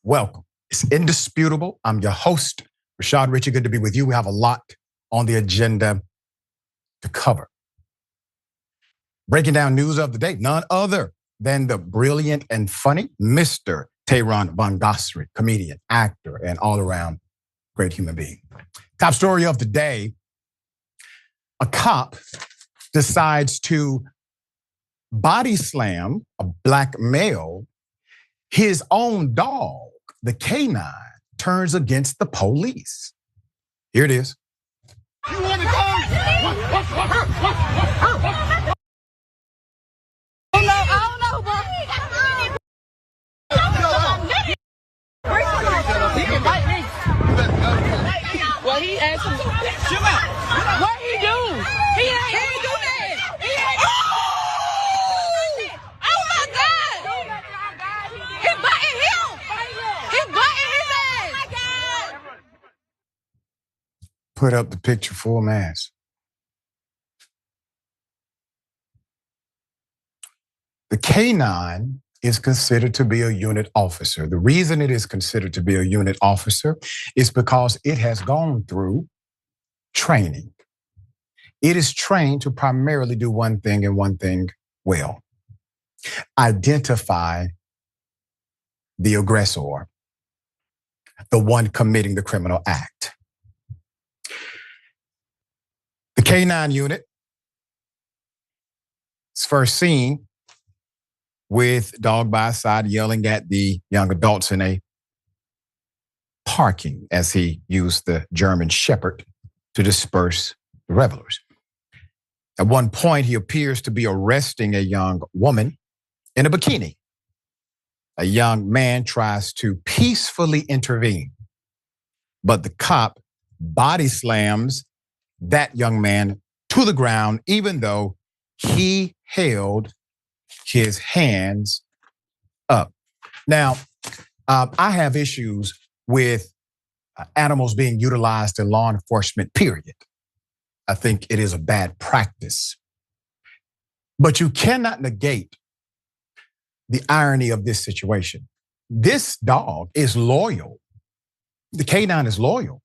welcome. It's indisputable. I'm your host, Rashad Richey. Good to be with you. We have a lot on the agenda to cover. Breaking down news of the day, none other than the brilliant and funny Mr. Tehran Von Gossary, comedian, actor, and all-around great human being. Top story of the day, a cop decides to body slam a black male. His own dog, the canine, turns against the police. Here it is. You want to go? He can bite me. Well, he asked me. What he do? He ain't do that. He ain't. Oh my God! He biting him. He biting his ass. Put up the picture full mass. The canine is considered to be a unit officer. The reason it is considered to be a unit officer is because it has gone through training. It is trained to primarily do one thing and one thing well: identify the aggressor, the one committing the criminal act. The canine unit is first seen with dog by his side yelling at the young adults in a parking as he used the German Shepherd to disperse the revelers. At one point, he appears to be arresting a young woman in a bikini. A young man tries to peacefully intervene, but the cop body slams that young man to the ground, even though he held his hands up. Now, I have issues with animals being utilized in law enforcement, period. I think it is a bad practice. But you cannot negate the irony of this situation. This dog is loyal. The canine is loyal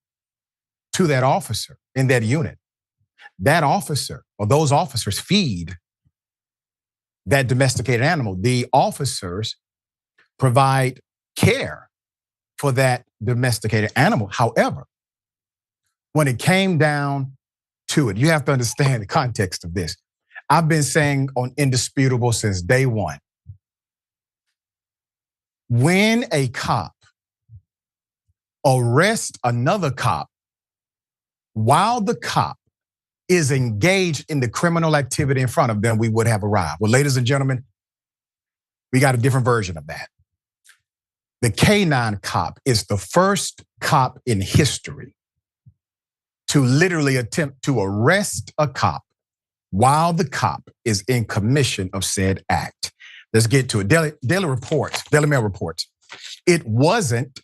to that officer in that unit. That officer or those officers feed that domesticated animal. The officers provide care for that domesticated animal. However, when it came down to it, you have to understand the context of this. I've been saying on Indisputable since day one, when a cop arrests another cop while the cop is engaged in the criminal activity in front of them, we would have arrived. Well, ladies and gentlemen, we got a different version of that. The canine cop is the first cop in history to literally attempt to arrest a cop while the cop is in commission of said act. Let's get to it. Daily Mail reports. It wasn't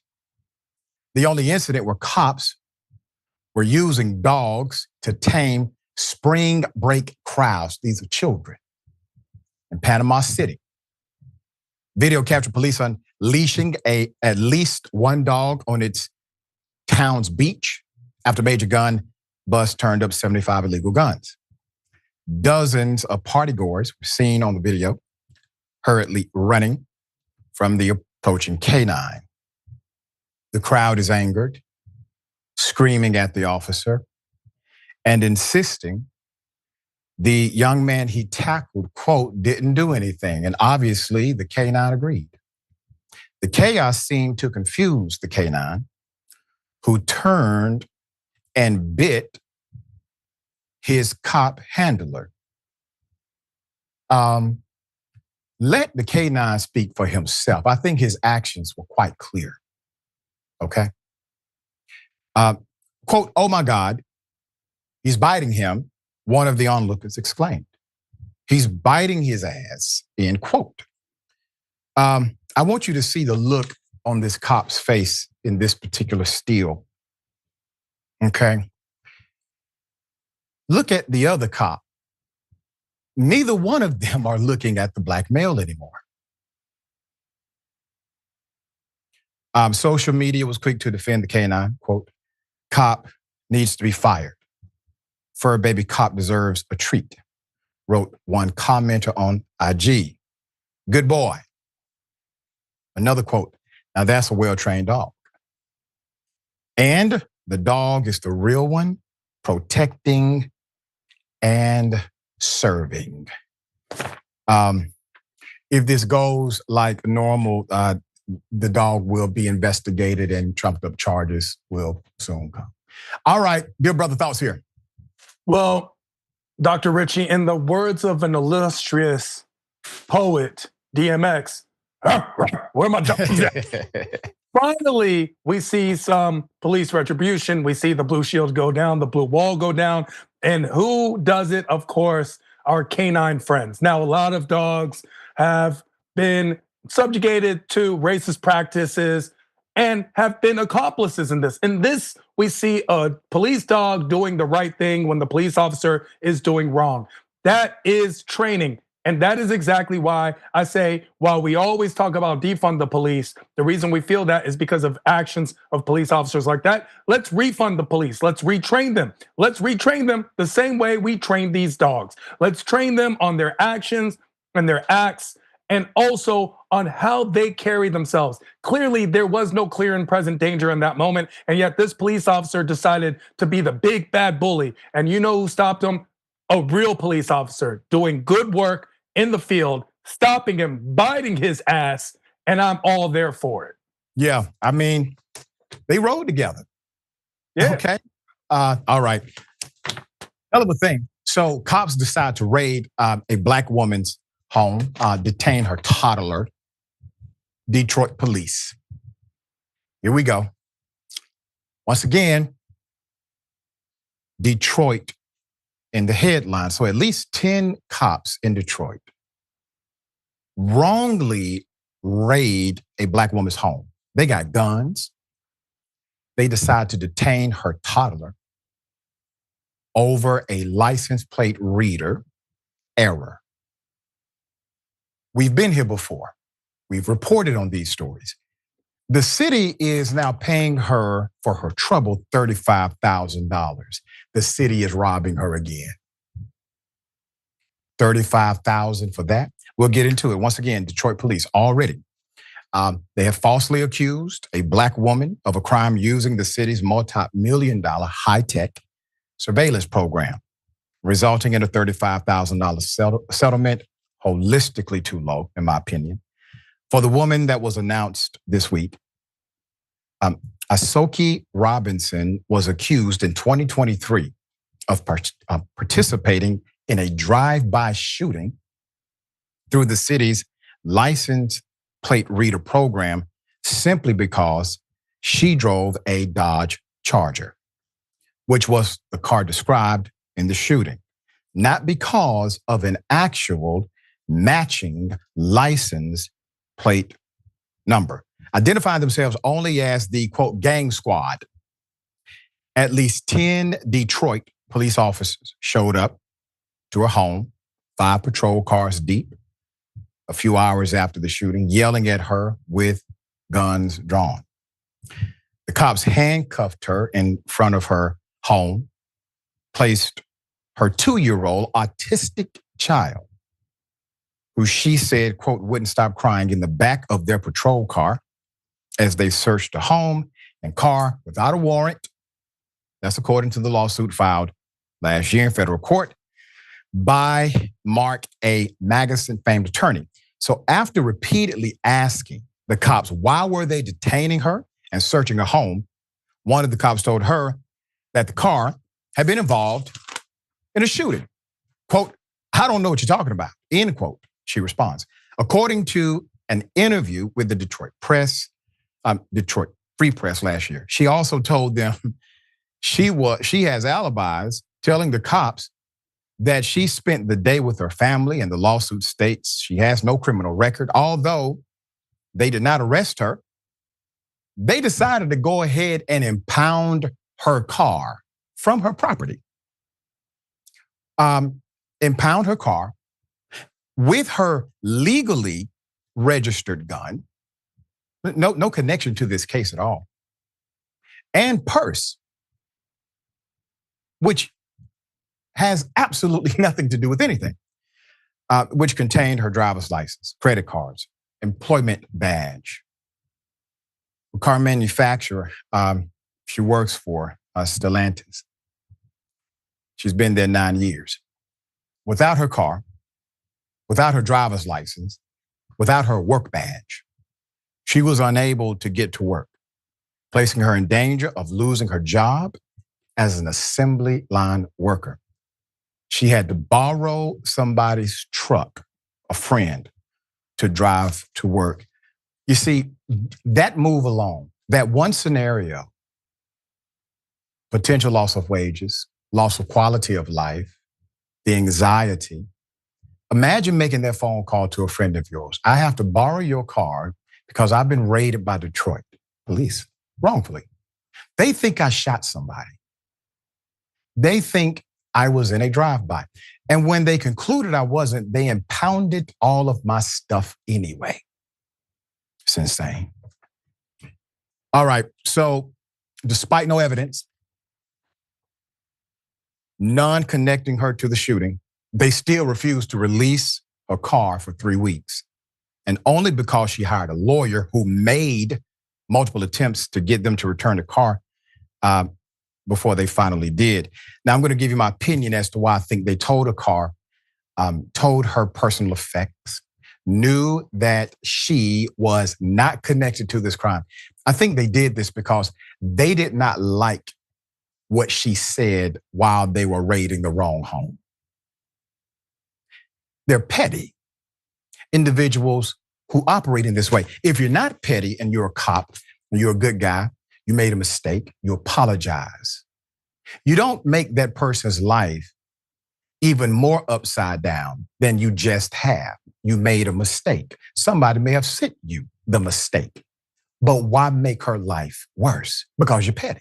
the only incident where cops were using dogs to tame spring break crowds. These are children in Panama City. Video captured police unleashing at least one dog on its town's beach after major gun bust turned up 75 illegal guns. Dozens of partygoers were seen on the video hurriedly running from the approaching canine. The crowd is angered, screaming at the officer and insisting the young man he tackled, quote, didn't do anything. And obviously the canine agreed. The chaos seemed to confuse the canine, who turned and bit his cop handler. Let the canine speak for himself. I think his actions were quite clear, okay? Quote, oh my God, he's biting him, one of the onlookers exclaimed. He's biting his ass, end quote. I want you to see the look on this cop's face in this particular still, okay? Look at the other cop. Neither one of them are looking at the black male anymore. Social media was quick to defend the canine. Quote, cop needs to be fired. Fur baby cop deserves a treat, wrote one commenter on IG. Good boy. Another quote, now that's a well-trained dog. And the dog is the real one, protecting and serving. If this goes like normal, the dog will be investigated and trumped up charges will soon come. All right, dear brother, thoughts here. Well, Dr. Richie, in the words of an illustrious poet, DMX, where my dogs at? Finally, we see some police retribution. We see the blue shield go down, the blue wall go down. And who does it? Of course, our canine friends. Now, a lot of dogs have been subjugated to racist practices and have been accomplices in this. In this, we see a police dog doing the right thing when the police officer is doing wrong. That is training. And that is exactly why I say, while we always talk about defund the police, the reason we feel that is because of actions of police officers like that. Let's refund the police. Let's retrain them. Let's retrain them the same way we train these dogs. Let's train them on their actions and their acts, and also on how they carry themselves. Clearly, there was no clear and present danger in that moment, and yet this police officer decided to be the big bad bully. And you know who stopped him? A real police officer doing good work in the field, stopping him, biting his ass, and I'm all there for it. Yeah, I mean, they rode together. Yeah. Okay, all right. Hell of a thing. So cops decide to raid a black woman's home, detain her toddler. Detroit police. Here we go. Once again, Detroit in the headline. So at least 10 cops in Detroit wrongly raid a black woman's home. They got guns. They decide to detain her toddler over a license plate reader error. We've been here before. We've reported on these stories. The city is now paying her for her trouble $35,000. The city is robbing her again. $35,000 for that. We'll get into it. Once again, Detroit police already. They have falsely accused a black woman of a crime using the city's multi-million-dollar high-tech surveillance program, resulting in a $35,000 settlement, holistically too low, in my opinion. For the woman that was announced this week, Asoki Robinson was accused in 2023 of participating in a drive-by shooting through the city's license plate reader program simply because she drove a Dodge Charger, which was the car described in the shooting, not because of an actual matching license plate number. Identifying themselves only as the, quote, gang squad. At least 10 Detroit police officers showed up to her home, 5 patrol cars deep, a few hours after the shooting, yelling at her with guns drawn. The cops handcuffed her in front of her home, placed her 2-year-old autistic child, who she said, quote, wouldn't stop crying, in the back of their patrol car as they searched the home and car without a warrant. That's according to the lawsuit filed last year in federal court by Mark A. Magnuson, famed attorney. So after repeatedly asking the cops why were they detaining her and searching her home, one of the cops told her that the car had been involved in a shooting. Quote, I don't know what you're talking about, end quote. She responds. According to an interview with the Detroit Free Press last year, she also told them she has alibis, telling the cops that she spent the day with her family, and the lawsuit states she has no criminal record. Although they did not arrest her, they decided to go ahead and impound her car from her property. Impound her car with her legally registered gun. No connection to this case at all. And purse, which has absolutely nothing to do with anything, which contained her driver's license, credit cards, employment badge. A car manufacturer she works for, Stellantis. She's been there 9 years. Without her car, without her driver's license, without her work badge, she was unable to get to work, placing her in danger of losing her job as an assembly line worker. She had to borrow somebody's truck, a friend, to drive to work. You see, that move alone, that one scenario, potential loss of wages, loss of quality of life, the anxiety. Imagine making that phone call to a friend of yours. I have to borrow your car because I've been raided by Detroit police, wrongfully. They think I shot somebody. They think I was in a drive-by. And when they concluded I wasn't, they impounded all of my stuff anyway. It's insane. All right, so despite no evidence, none connecting her to the shooting, they still refused to release her car for 3 weeks. And only because she hired a lawyer who made multiple attempts to get them to return the car before they finally did. Now, I'm going to give you my opinion as to why I think they told told her personal effects, knew that she was not connected to this crime. I think they did this because they did not like what she said while they were raiding the wrong home. They're petty individuals who operate in this way. If you're not petty and you're a cop, and you're a good guy, you made a mistake, you apologize. You don't make that person's life even more upside down than you just have. You made a mistake. Somebody may have sent you the mistake. But why make her life worse? Because you're petty.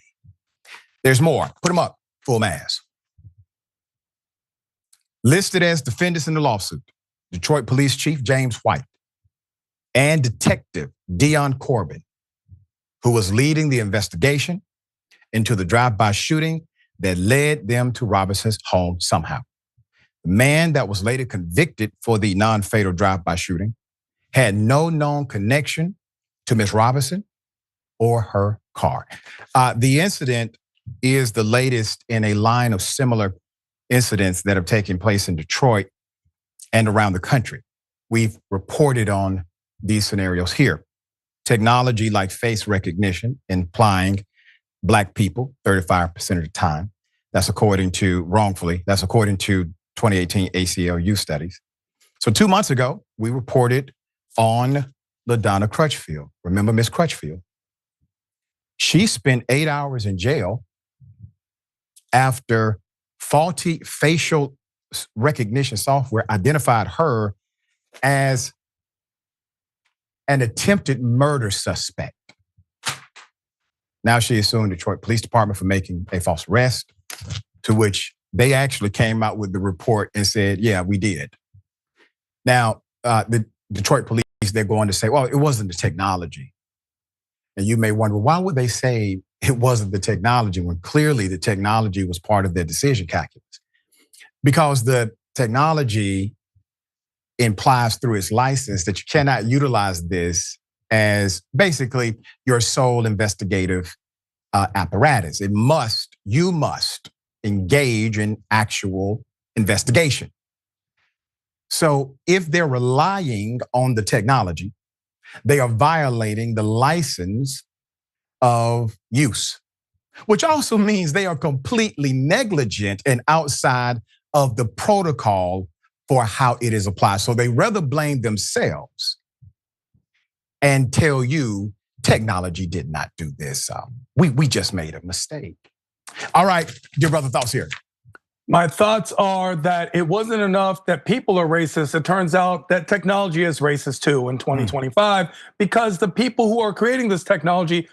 There's more. Put them up, full mass. Listed as defendants in the lawsuit, Detroit Police Chief James White and Detective Dion Corbin, who was leading the investigation into the drive-by shooting that led them to Robinson's home somehow. The man that was later convicted for the non-fatal drive-by shooting had no known connection to Miss Robinson or her car. The incident is the latest in a line of similar incidents that have taken place in Detroit and around the country. We've reported on these scenarios here. Technology like face recognition implying Black people 35% of the time. That's according to 2018 ACLU studies. So 2 months ago, we reported on LaDonna Crutchfield. Remember Miss Crutchfield? She spent 8 hours in jail after faulty facial recognition software identified her as an attempted murder suspect. Now she is suing Detroit Police Department for making a false arrest, to which they actually came out with the report and said, yeah, we did. Now, the Detroit Police, they're going to say, well, it wasn't the technology. And you may wonder, why would they say it wasn't the technology when clearly the technology was part of their decision calculus? Because the technology implies through its license that you cannot utilize this as basically your sole investigative apparatus. You must engage in actual investigation. So if they're relying on the technology, they are violating the license of use, which also means they are completely negligent and outside of the protocol for how it is applied. So they rather blame themselves and tell you technology did not do this. We just made a mistake. All right, dear brother, thoughts here. My thoughts are that it wasn't enough that people are racist. It turns out that technology is racist too in 2025 because the people who are creating this technology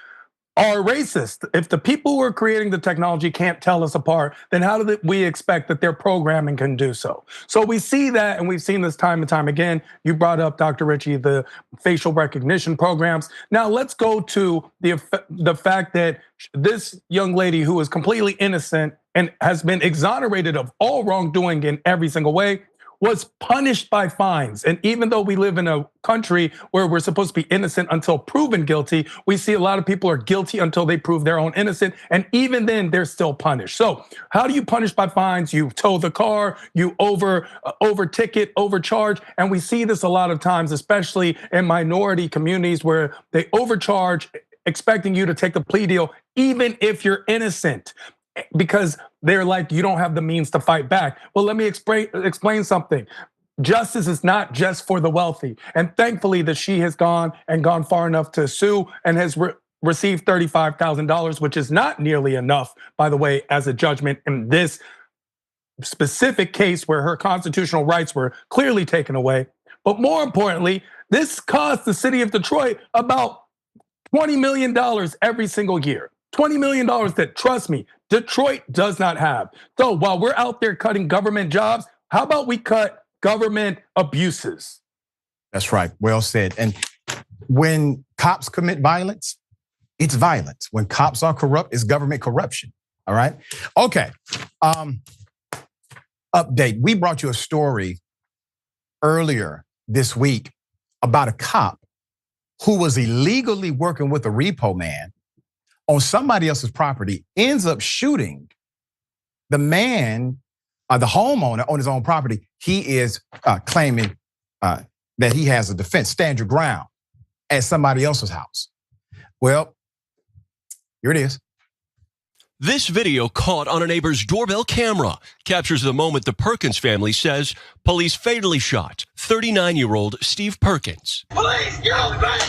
are racist. If the people who are creating the technology can't tell us apart, then how do we expect that their programming can do so? So we see that, and we've seen this time and time again. You brought up, Dr. Ritchie, the facial recognition programs. Now let's go to the fact that this young lady who is completely innocent and has been exonerated of all wrongdoing in every single way was punished by fines. And even though we live in a country where we're supposed to be innocent until proven guilty, we see a lot of people are guilty until they prove their own innocent. And even then they're still punished. So how do you punish by fines? You tow the car, you over ticket, overcharge. And we see this a lot of times, especially in minority communities where they overcharge, expecting you to take the plea deal, even if you're innocent, because they're like, you don't have the means to fight back. Well, let me explain something. Justice is not just for the wealthy. And thankfully that she has gone far enough to sue and has received $35,000, which is not nearly enough, by the way, as a judgment in this specific case where her constitutional rights were clearly taken away. But more importantly, this cost the city of Detroit about $20 million every single year. $20 million that, trust me, Detroit does not have. So while we're out there cutting government jobs, how about we cut government abuses? That's right, well said. And when cops commit violence, it's violence. When cops are corrupt, it's government corruption, all right? Okay, update. We brought you a story earlier this week about a cop who was illegally working with a repo man on somebody else's property, ends up shooting the man, the homeowner on his own property. He is claiming that he has a defense, stand your ground, at somebody else's house. Well, here it is. This video caught on a neighbor's doorbell camera captures the moment the Perkins family says police fatally shot 39-year-old Steve Perkins. Police, you're on back!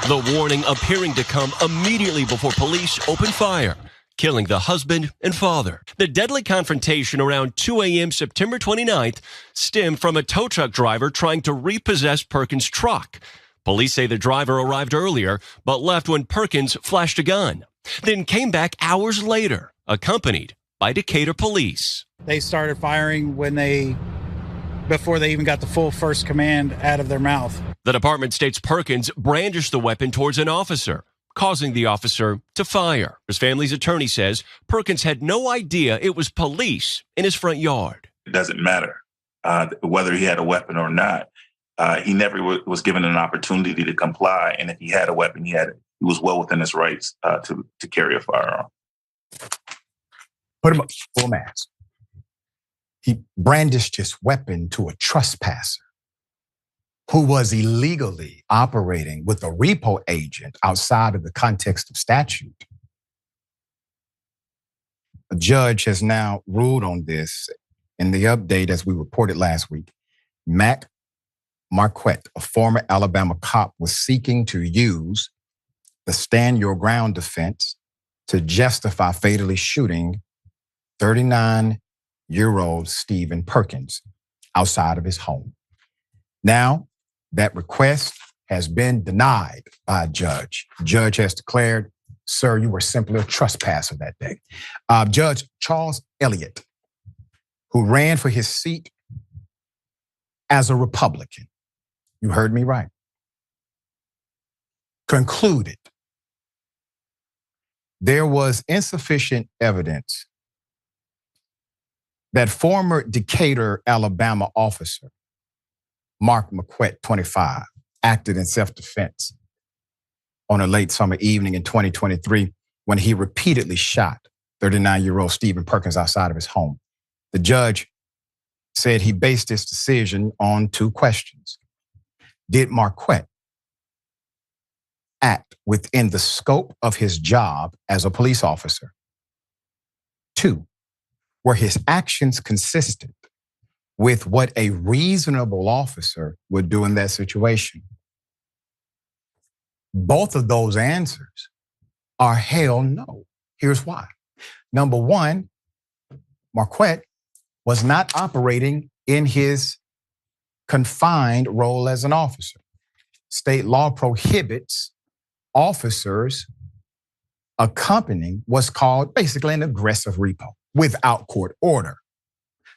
The warning appearing to come immediately before police opened fire, killing the husband and father. The deadly confrontation around 2 a.m. September 29th stemmed from a tow truck driver trying to repossess Perkins' truck. Police say the driver arrived earlier, but left when Perkins flashed a gun, then came back hours later, accompanied by Decatur police. They started firing before they even got the full first command out of their mouth. The department states Perkins brandished the weapon towards an officer, causing the officer to fire. His family's attorney says Perkins had no idea it was police in his front yard. It doesn't matter whether he had a weapon or not. He never was given an opportunity to comply. And if he had a weapon, he was well within his rights to carry a firearm. Put him up, full mask. He brandished his weapon to a trespasser who was illegally operating with a repo agent outside of the context of statute. A judge has now ruled on this. In the update, as we reported last week, Mac Marquette, a former Alabama cop, was seeking to use the stand your ground defense to justify fatally shooting 39-year-old Stephen Perkins outside of his home. Now, that request has been denied by a judge. Judge has declared, sir, you were simply a trespasser that day. Judge Charles Elliott, who ran for his seat as a Republican, you heard me right, concluded there was insufficient evidence that former Decatur, Alabama officer Mark Marquette, 25, acted in self-defense on a late summer evening in 2023 when he repeatedly shot 39-year-old Stephen Perkins outside of his home. The judge said he based his decision on two questions. Did Marquette act within the scope of his job as a police officer? Two, were his actions consistent with what a reasonable officer would do in that situation? Both of those answers are hell no. Here's why. Number one, Marquette was not operating in his confined role as an officer. State law prohibits officers accompanying what's called basically an aggressive repo without court order.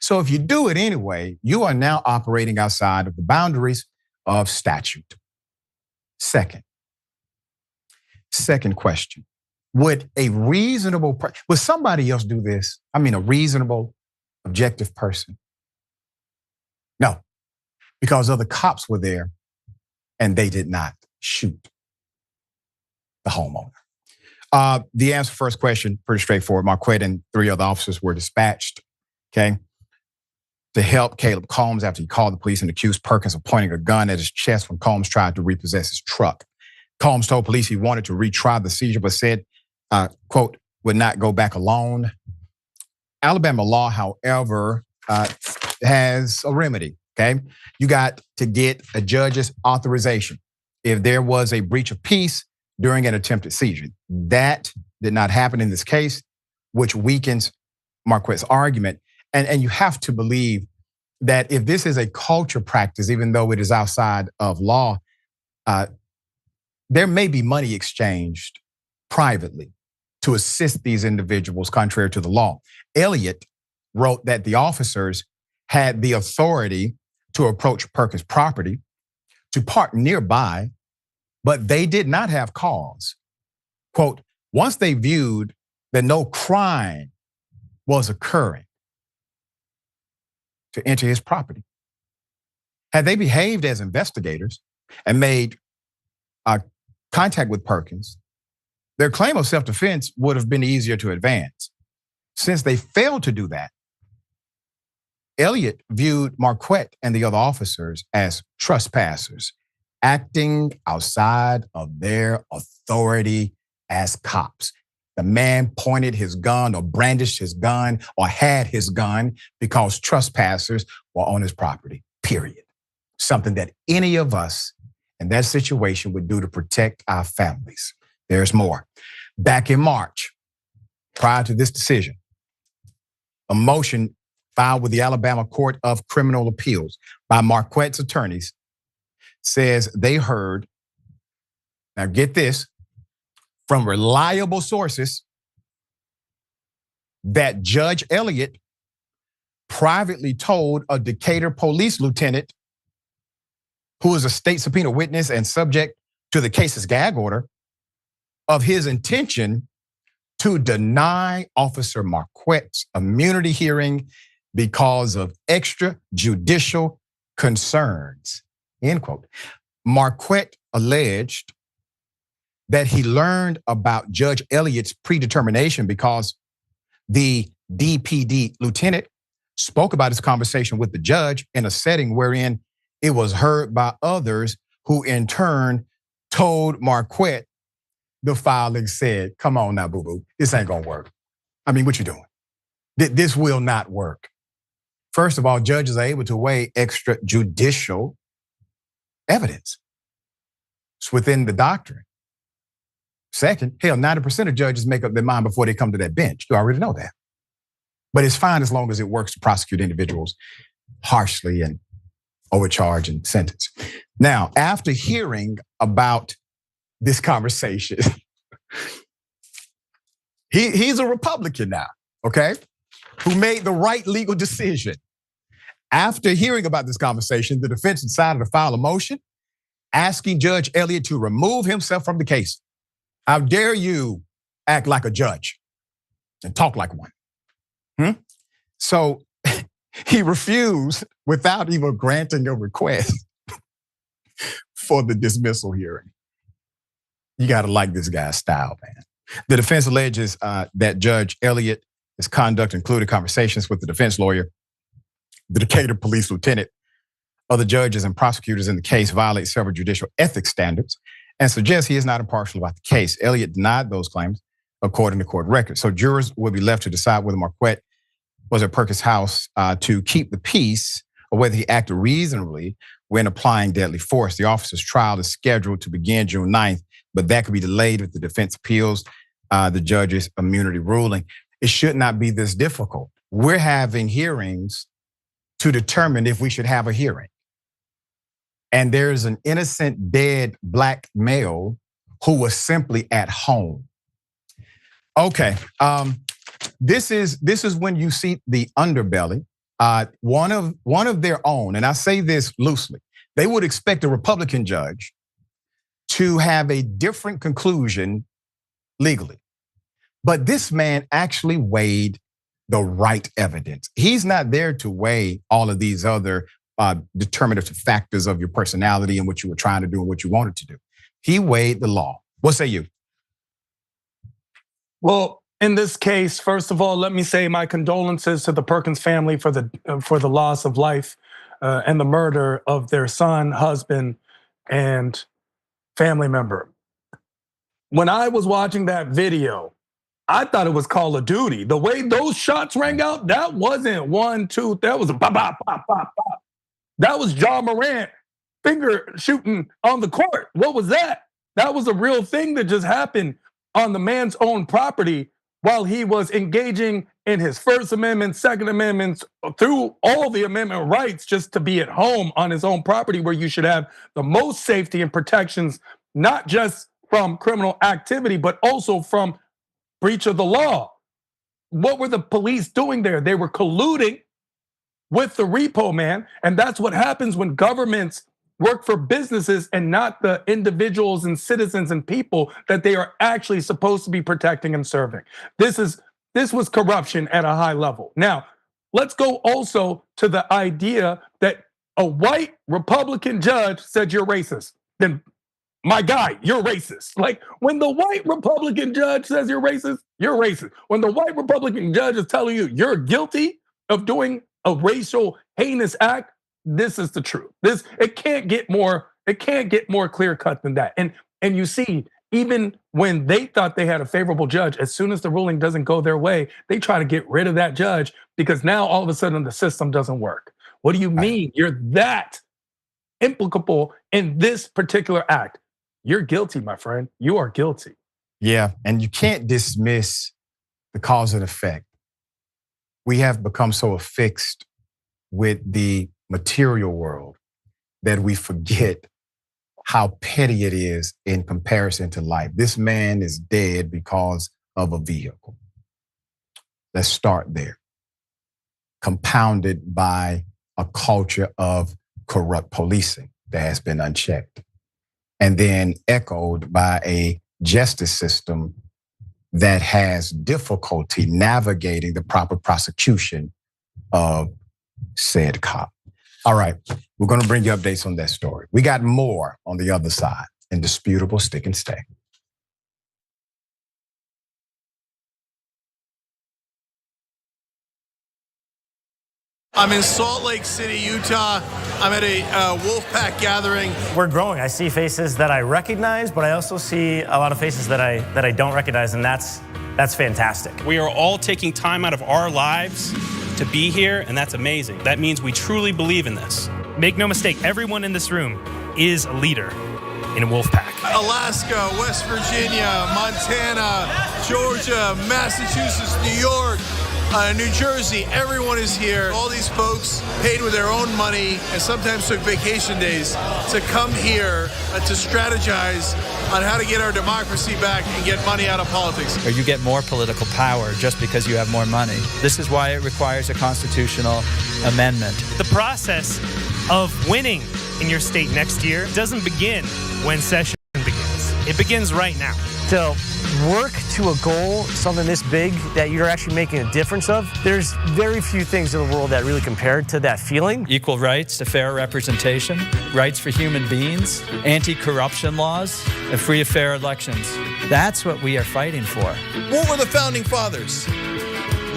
So if you do it anyway, you are now operating outside of the boundaries of statute. Second question. Would somebody else do this? I mean, a reasonable, objective person? No, because other cops were there and they did not shoot the homeowner. The answer first question, pretty straightforward. Marquette and 3 other officers were dispatched, okay, to help Caleb Combs after he called the police and accused Perkins of pointing a gun at his chest when Combs tried to repossess his truck. Combs told police he wanted to retry the seizure, but said, quote, would not go back alone. Alabama law, however, has a remedy, okay? You got to get a judge's authorization if there was a breach of peace during an attempted seizure. That did not happen in this case, which weakens Marquette's argument. And you have to believe that if this is a culture practice, even though it is outside of law, there may be money exchanged privately to assist these individuals contrary to the law. Elliott wrote that the officers had the authority to approach Perkins' property, to park nearby, but they did not have cause. Quote, once they viewed that no crime was occurring, to enter his property. Had they behaved as investigators and made contact with Perkins, their claim of self-defense would have been easier to advance. Since they failed to do that, Elliott viewed Marquette and the other officers as trespassers, acting outside of their authority as cops. The man pointed his gun or brandished his gun or had his gun because trespassers were on his property, period. Something that any of us in that situation would do to protect our families. There's more. Back in March, prior to this decision, a motion filed with the Alabama Court of Criminal Appeals by Marquette's attorneys says they heard, now get this, from reliable sources that Judge Elliott privately told a Decatur police lieutenant who is a state subpoena witness and subject to the case's gag order of his intention to deny Officer Marquette's immunity hearing because of extrajudicial concerns, end quote. Marquette alleged that he learned about Judge Elliott's predetermination because the DPD lieutenant spoke about his conversation with the judge in a setting wherein it was heard by others who in turn told Marquette the filing said, come on now, boo-boo, this ain't gonna work. I mean, what you doing? This will not work. First of all, judges are able to weigh extrajudicial evidence. It's within the doctrine. Second, hell, 90% of judges make up their mind before they come to that bench. You already know that. But it's fine as long as it works to prosecute individuals harshly and overcharge and sentence. Now, after hearing about this conversation, he's a Republican now, okay, who made the right legal decision. After hearing about this conversation, the defense decided to file a motion asking Judge Elliott to remove himself from the case. How dare you act like a judge and talk like one? So he refused without even granting a request for the dismissal hearing. You gotta like this guy's style, man. The defense alleges that Judge Elliott, his conduct included conversations with the defense lawyer, the Decatur police lieutenant, other judges and prosecutors in the case violate several judicial ethics standards and suggests he is not impartial about the case. Elliott denied those claims according to court records. So jurors will be left to decide whether Marquette was at Perkins' house to keep the peace or whether he acted reasonably when applying deadly force. The officer's trial is scheduled to begin June 9th, but that could be delayed if the defense appeals the judge's immunity ruling. It should not be this difficult. We're having hearings to determine if we should have a hearing. And there's an innocent dead black male who was simply at home. Okay. This is when you see the underbelly. One of their own, and I say this loosely, they would expect a Republican judge to have a different conclusion legally. But this man actually weighed the right evidence. He's not there to weigh all of these other determinative factors of your personality and what you were trying to do and what you wanted to do. He weighed the law. What say you? Well, in this case, first of all, let me say my condolences to the Perkins family for the loss of life and the murder of their son, husband, and family member. When I was watching that video, I thought it was Call of Duty. The way those shots rang out, that wasn't 1, 2, that was a pop, pop, pop, pop, pop. That was John Morant finger shooting on the court. What was that? That was a real thing that just happened on the man's own property while he was engaging in his First Amendment, Second Amendments, through all the amendment rights just to be at home on his own property where you should have the most safety and protections, not just from criminal activity, but also from breach of the law. What were the police doing there? They were colluding with the repo man, and that's what happens when governments work for businesses and not the individuals and citizens and people that they are actually supposed to be protecting and serving. This was corruption at a high level. Now, let's go also to the idea that a white Republican judge said you're racist. Then my guy, you're racist. Like when the white Republican judge says you're racist, you're racist. When the white Republican judge is telling you you're guilty of doing a racial heinous act, this is the truth. It can't get more clear cut than that. And you see, even when they thought they had a favorable judge, as soon as the ruling doesn't go their way, they try to get rid of that judge because now all of a sudden the system doesn't work. What do you mean? You're that implicable in this particular act. You're guilty, my friend. You are guilty. Yeah, and you can't dismiss the cause and effect. We have become so affixed with the material world that we forget how petty it is in comparison to life. This man is dead because of a vehicle. Let's start there. Compounded by a culture of corrupt policing that has been unchecked. And then echoed by a justice system that has difficulty navigating the proper prosecution of said cop. All right, we're gonna bring you updates on that story. We got more on the other side. Indisputable Stick and Stay. I'm in Salt Lake City, Utah. I'm at a Wolfpack gathering. We're growing. I see faces that I recognize, but I also see a lot of faces that I don't recognize, and that's fantastic. We are all taking time out of our lives to be here, and that's amazing. That means we truly believe in this. Make no mistake, everyone in this room is a leader in Wolfpack. Alaska, West Virginia, Montana, Georgia, Massachusetts, New York, New Jersey, everyone is here. All these folks paid with their own money and sometimes took vacation days to come here to strategize on how to get our democracy back and get money out of politics. Or you get more political power just because you have more money. This is why it requires a constitutional amendment. The process of winning in your state next year doesn't begin when session begins. It begins right now. To work to a goal, something this big that you're actually making a difference of, there's very few things in the world that really compare to that feeling. Equal rights to fair representation, rights for human beings, anti-corruption laws, and free and fair elections. That's what we are fighting for. What were the founding fathers?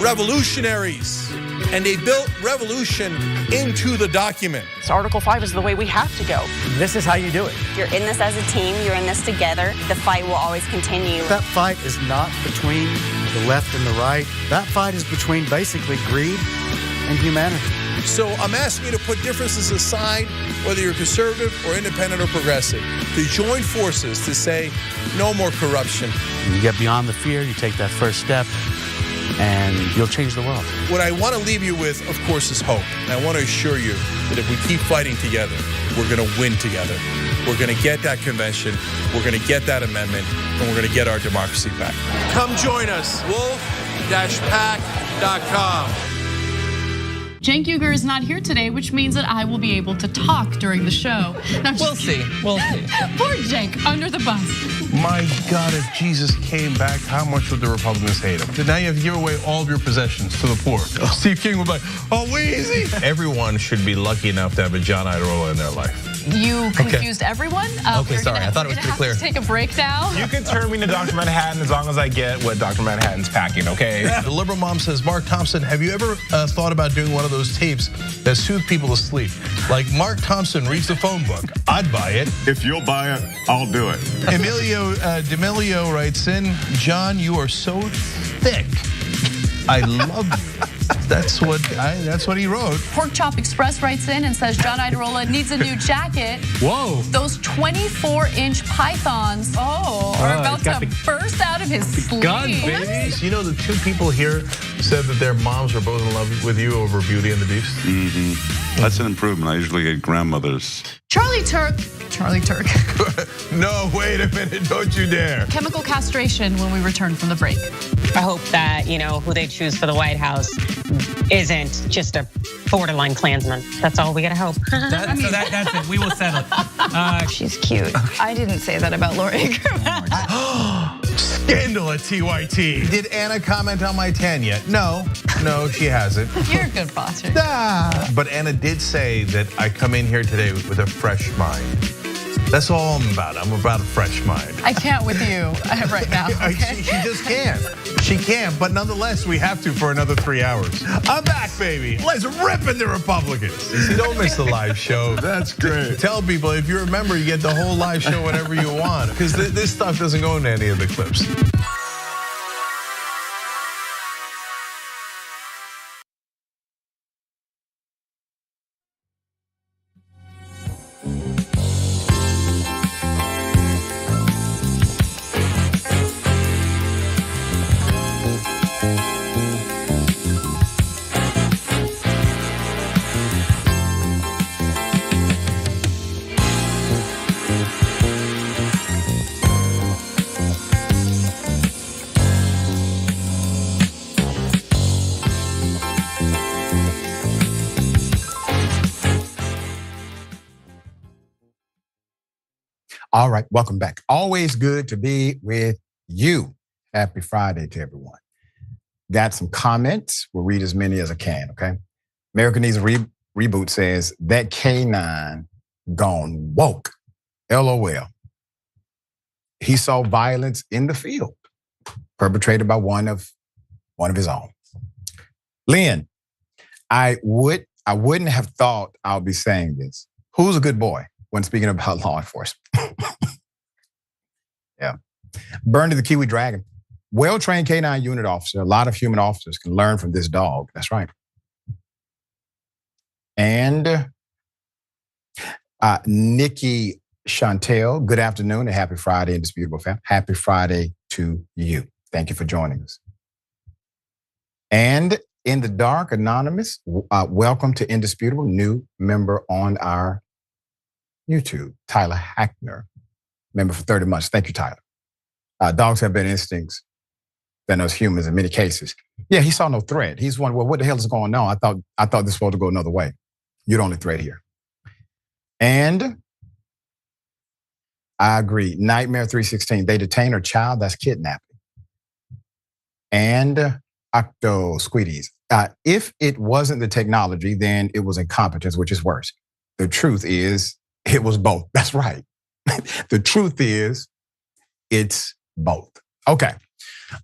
Revolutionaries. And they built revolution into the document. So Article 5 is the way we have to go. This is how you do it. You're in this as a team, you're in this together. The fight will always continue. That fight is not between the left and the right. That fight is between basically greed and humanity. So I'm asking you to put differences aside, whether you're conservative or independent or progressive, to join forces to say no more corruption. You get beyond the fear, you take that first step, and you'll change the world. What I want to leave you with, of course, is hope. And I want to assure you that if we keep fighting together, we're going to win together. We're going to get that convention, we're going to get that amendment, and we're going to get our democracy back. Come join us, wolf-pack.com. Cenk Uygur is not here today, which means that I will be able to talk during the show. No, We'll see. Poor Cenk, under the bus. My God, if Jesus came back, how much would the Republicans hate him? Now you have to give away all of your possessions to the poor. Steve King would be like, oh, Weezy. Everyone should be lucky enough to have a John Iadarola in their life. You confused everyone. Okay, sorry. I thought it was pretty clear. Take a break now. You can turn me to Dr. Manhattan as long as I get what Dr. Manhattan's packing, okay? The liberal mom says, Mark Thompson, have you ever thought about doing one of those tapes that soothe people to sleep? Like Mark Thompson reads the phone book. I'd buy it. If you'll buy it, I'll do it. D'Amelio writes in, John, you are so thick. I love you. That's what he wrote. Pork Chop Express writes in and says John Iadarola needs a new jacket. Whoa. Those 24-inch pythons are about to burst out of his sleeve. Gun, baby. You know, the two people here said that their moms were both in love with you over Beauty and the Beast. Mm-hmm. That's an improvement. I usually get grandmothers. Charlie Turk. No, wait a minute, don't you dare. Chemical castration when we return from the break. I hope that, who they choose for the White House isn't just a borderline Klansman. That's all we gotta hope. That's it, we will settle it. She's cute. I didn't say that about Laura Ingraham. Scandal at TYT. Did Anna comment on my tan yet? No, she hasn't. You're a good bosser. But Anna did say that I come in here today with a fresh mind. That's all I'm about. I'm about a fresh mind. I can't with you right now. Okay? She just can't. She can't, but nonetheless, we have to for another 3 hours. I'm back, baby. Let's rip in the Republicans. See, don't miss the live show. That's great. Tell people, if you're a member, you get the whole live show whenever you want, because this stuff doesn't go into any of the clips. All right, welcome back. Always good to be with you. Happy Friday to everyone. Got some comments. We'll read as many as I can, okay? America Needs a Reboot says, that K9 gone woke. LOL. He saw violence in the field perpetrated by one of his own. Lynn, I wouldn't have thought I'll be saying this. Who's a good boy when speaking about law enforcement? Yeah. Bernie the Kiwi Dragon. Well-trained K9 unit officer. A lot of human officers can learn from this dog. That's right. And Nikki Shantel, good afternoon and happy Friday, Indisputable fam. Happy Friday to you. Thank you for joining us. And in the dark, Anonymous, welcome to Indisputable, new member on our YouTube, Tyler Hackner, member for 30 months. Thank you, Tyler. Dogs have better instincts than us humans in many cases. Yeah, he saw no threat. He's wondering, well, what the hell is going on? I thought this was supposed to go another way. You're the only threat here. And I agree. Nightmare 316, they detain a child, that's kidnapping. And Octo Squeedies, if it wasn't the technology, then it was incompetence, which is worse. The truth is, it was both. That's right. The truth is, it's both. Okay.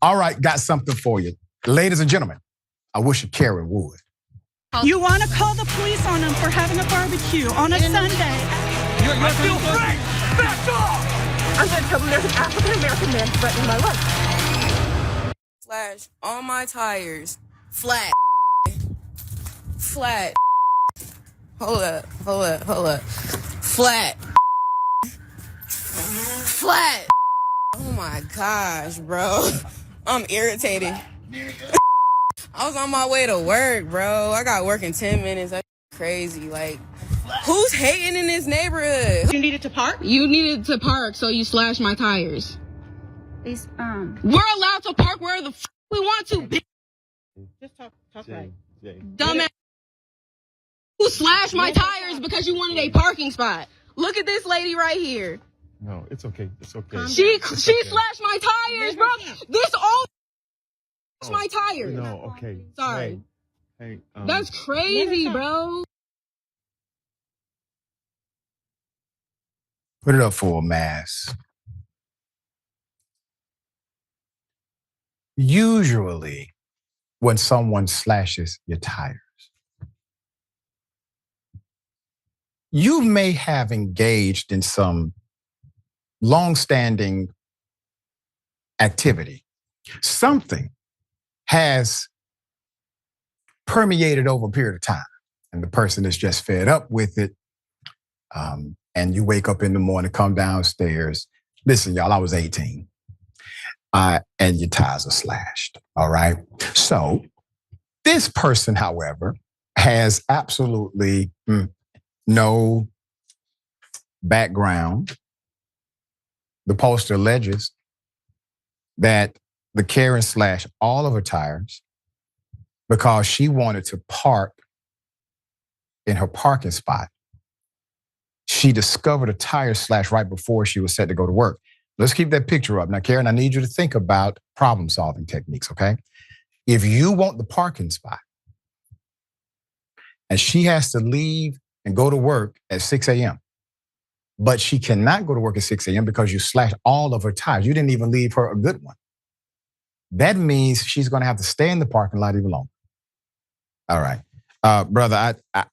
All right, got something for you. Ladies and gentlemen, I wish Karen would. You want to call the police on them for having a barbecue on a Sunday. I feel free! Back off! I'm going to tell them there's an African-American man threatening my life. Flash on my tires. Flat. Flat. Hold up. Flat. Flat. Oh my gosh, bro. I'm irritated. I was on my way to work, bro. I got work in 10 minutes. That's crazy. Like, who's hating in this neighborhood? You needed to park? You needed to park, so you slashed my tires. We're allowed to park where the we want to, bitch. Just talk right. Dumbass. You slashed my tires because you wanted a parking spot. Look at this lady right here. No, it's okay. It's okay. She slashed my tires, bro. This all my tires. No, okay. Sorry. Hey, That's crazy, bro. Put it up for a mass. Usually, when someone slashes your tires, you may have engaged in some long-standing activity. Something has permeated over a period of time, and the person is just fed up with it. And you wake up in the morning, come downstairs. Listen, y'all, I was 18. And your tires are slashed, all right? So this person, however, has absolutely no background. The poster alleges that the Karen slashed all of her tires because she wanted to park in her parking spot. She discovered a tire slash right before she was set to go to work. Let's keep that picture up. Now, Karen, I need you to think about problem-solving techniques, okay? If you want the parking spot and she has to leave and go to work at 6 a.m., but she cannot go to work at 6 a.m. because you slashed all of her tires. You didn't even leave her a good one. That means she's going to have to stay in the parking lot even longer. All right. Brother, I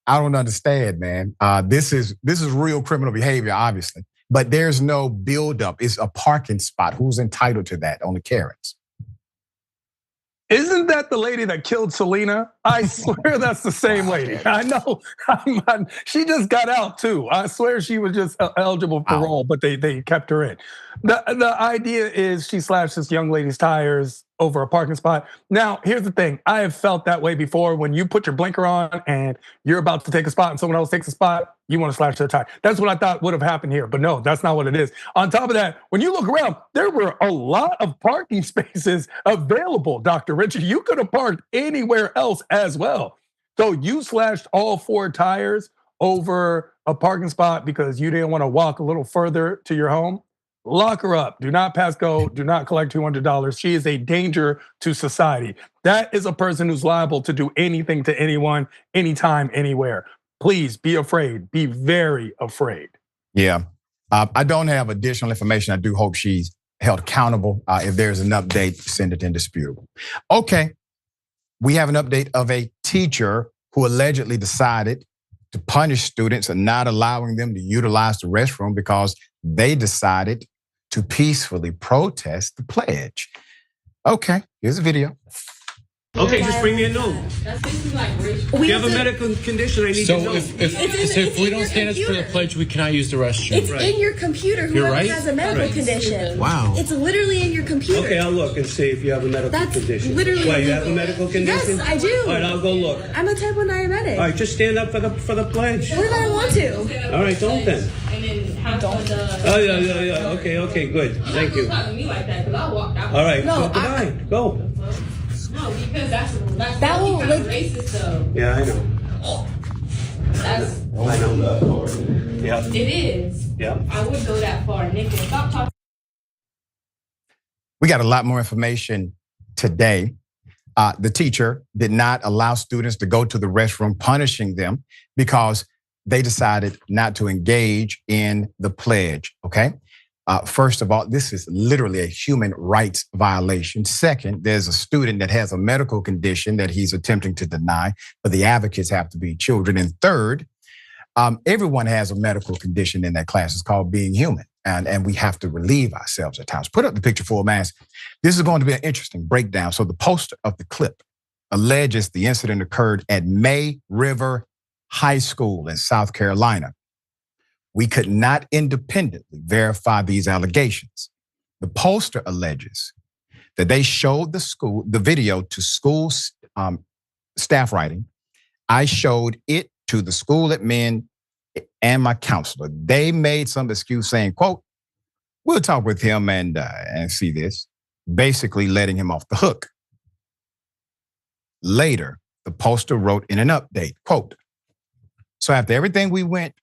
don't understand, man. This is real criminal behavior, obviously. But there's no buildup. It's a parking spot. Who's entitled to that on the Karens? Isn't that the lady that killed Selena? I swear that's the same lady. I know. She just got out too. I swear she was just eligible for parole, but they kept her in. The idea is she slashed this young lady's tires over a parking spot. Now, here's the thing. I have felt that way before. When you put your blinker on and you're about to take a spot and someone else takes a spot, you want to slash their tire. That's what I thought would have happened here, but no, that's not what it is. On top of that, when you look around, there were a lot of parking spaces available, Dr. Richard. You could have parked anywhere else as well. So you slashed all 4 tires over a parking spot because you didn't want to walk a little further to your home. Lock her up. Do not pass go. Do not collect $200. She is a danger to society. That is a person who's liable to do anything to anyone, anytime, anywhere. Please be afraid. Be very afraid. Yeah. I don't have additional information. I do hope she's held accountable. If there's an update, send it indisputable. Okay. We have an update of a teacher who allegedly decided to punish students and not allowing them to utilize the restroom because they decided to peacefully protest the pledge. Okay, here's a video. Okay, just bring me a note. If you have a medical condition, I need to know. So if we don't stand up for the pledge, we cannot use the restroom. It's in your computer, whoever has a medical condition. Wow. It's literally in your computer. Okay, I'll look and see if you have a medical condition. Literally Why, you have a medical condition? Yes, I do. All right, I'll go look. I'm a type 1 diabetic. All right, just stand up for the pledge. What if I don't want to? All right, don't then. And then don't. Oh, yeah. Okay, good. Thank you. Not to me like that, because I walked out. All right, go goodbye. Go. No, because that's that will kind of racist though. Yeah, I know. That's. I know. Yeah. It is. Yeah. I would go that far, Nick. Stop talking. We got a lot more information today. The teacher did not allow students to go to the restroom, punishing them because they decided not to engage in the pledge, okay? First of all, this is literally a human rights violation. Second, there's a student that has a medical condition that he's attempting to deny, but the advocates have to be children. And third, everyone has a medical condition in that class. It's called being human, and we have to relieve ourselves at times. Put up the picture full mass. This is going to be an interesting breakdown. So the poster of the clip alleges the incident occurred at May River High School in South Carolina. We could not independently verify these allegations. The poster alleges that they showed the video to school staff writing. I showed it to the school admin and my counselor. They made some excuse saying, quote, we'll talk with him and see this, basically letting him off the hook. Later, the poster wrote in an update, quote, so after everything we went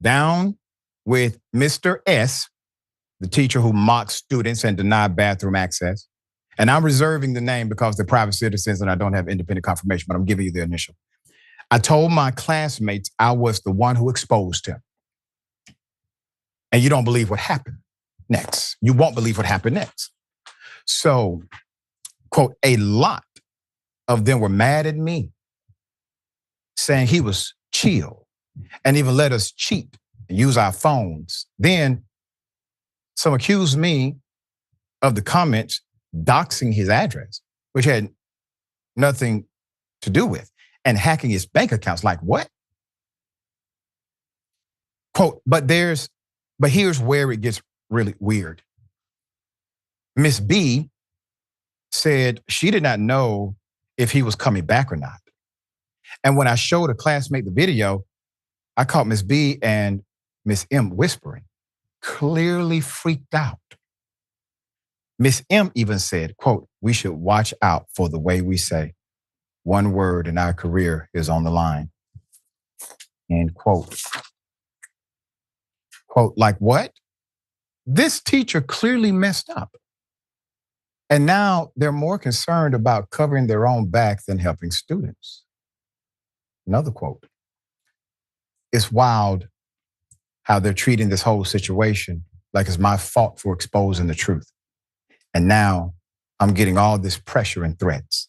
down with Mr. S, the teacher who mocked students and denied bathroom access, and I'm reserving the name because they're private citizens and I don't have independent confirmation, but I'm giving you the initial. I told my classmates I was the one who exposed him. And you don't believe what happened next. You won't believe what happened next. So, quote, a lot of them were mad at me, saying he was chill and even let us cheat and use our phones. Then some accused me of the comments doxing his address, which had nothing to do with, and hacking his bank accounts. Like what? Quote, but here's where it gets really weird. Miss B said she did not know if he was coming back or not. And when I showed a classmate the video, I caught Miss B and Miss M whispering, clearly freaked out. Miss M even said, quote, we should watch out for the way we say. One word and our career is on the line. End quote. Quote, like what? This teacher clearly messed up. And now they're more concerned about covering their own back than helping students. Another quote. It's wild how they're treating this whole situation like it's my fault for exposing the truth. And now I'm getting all this pressure and threats,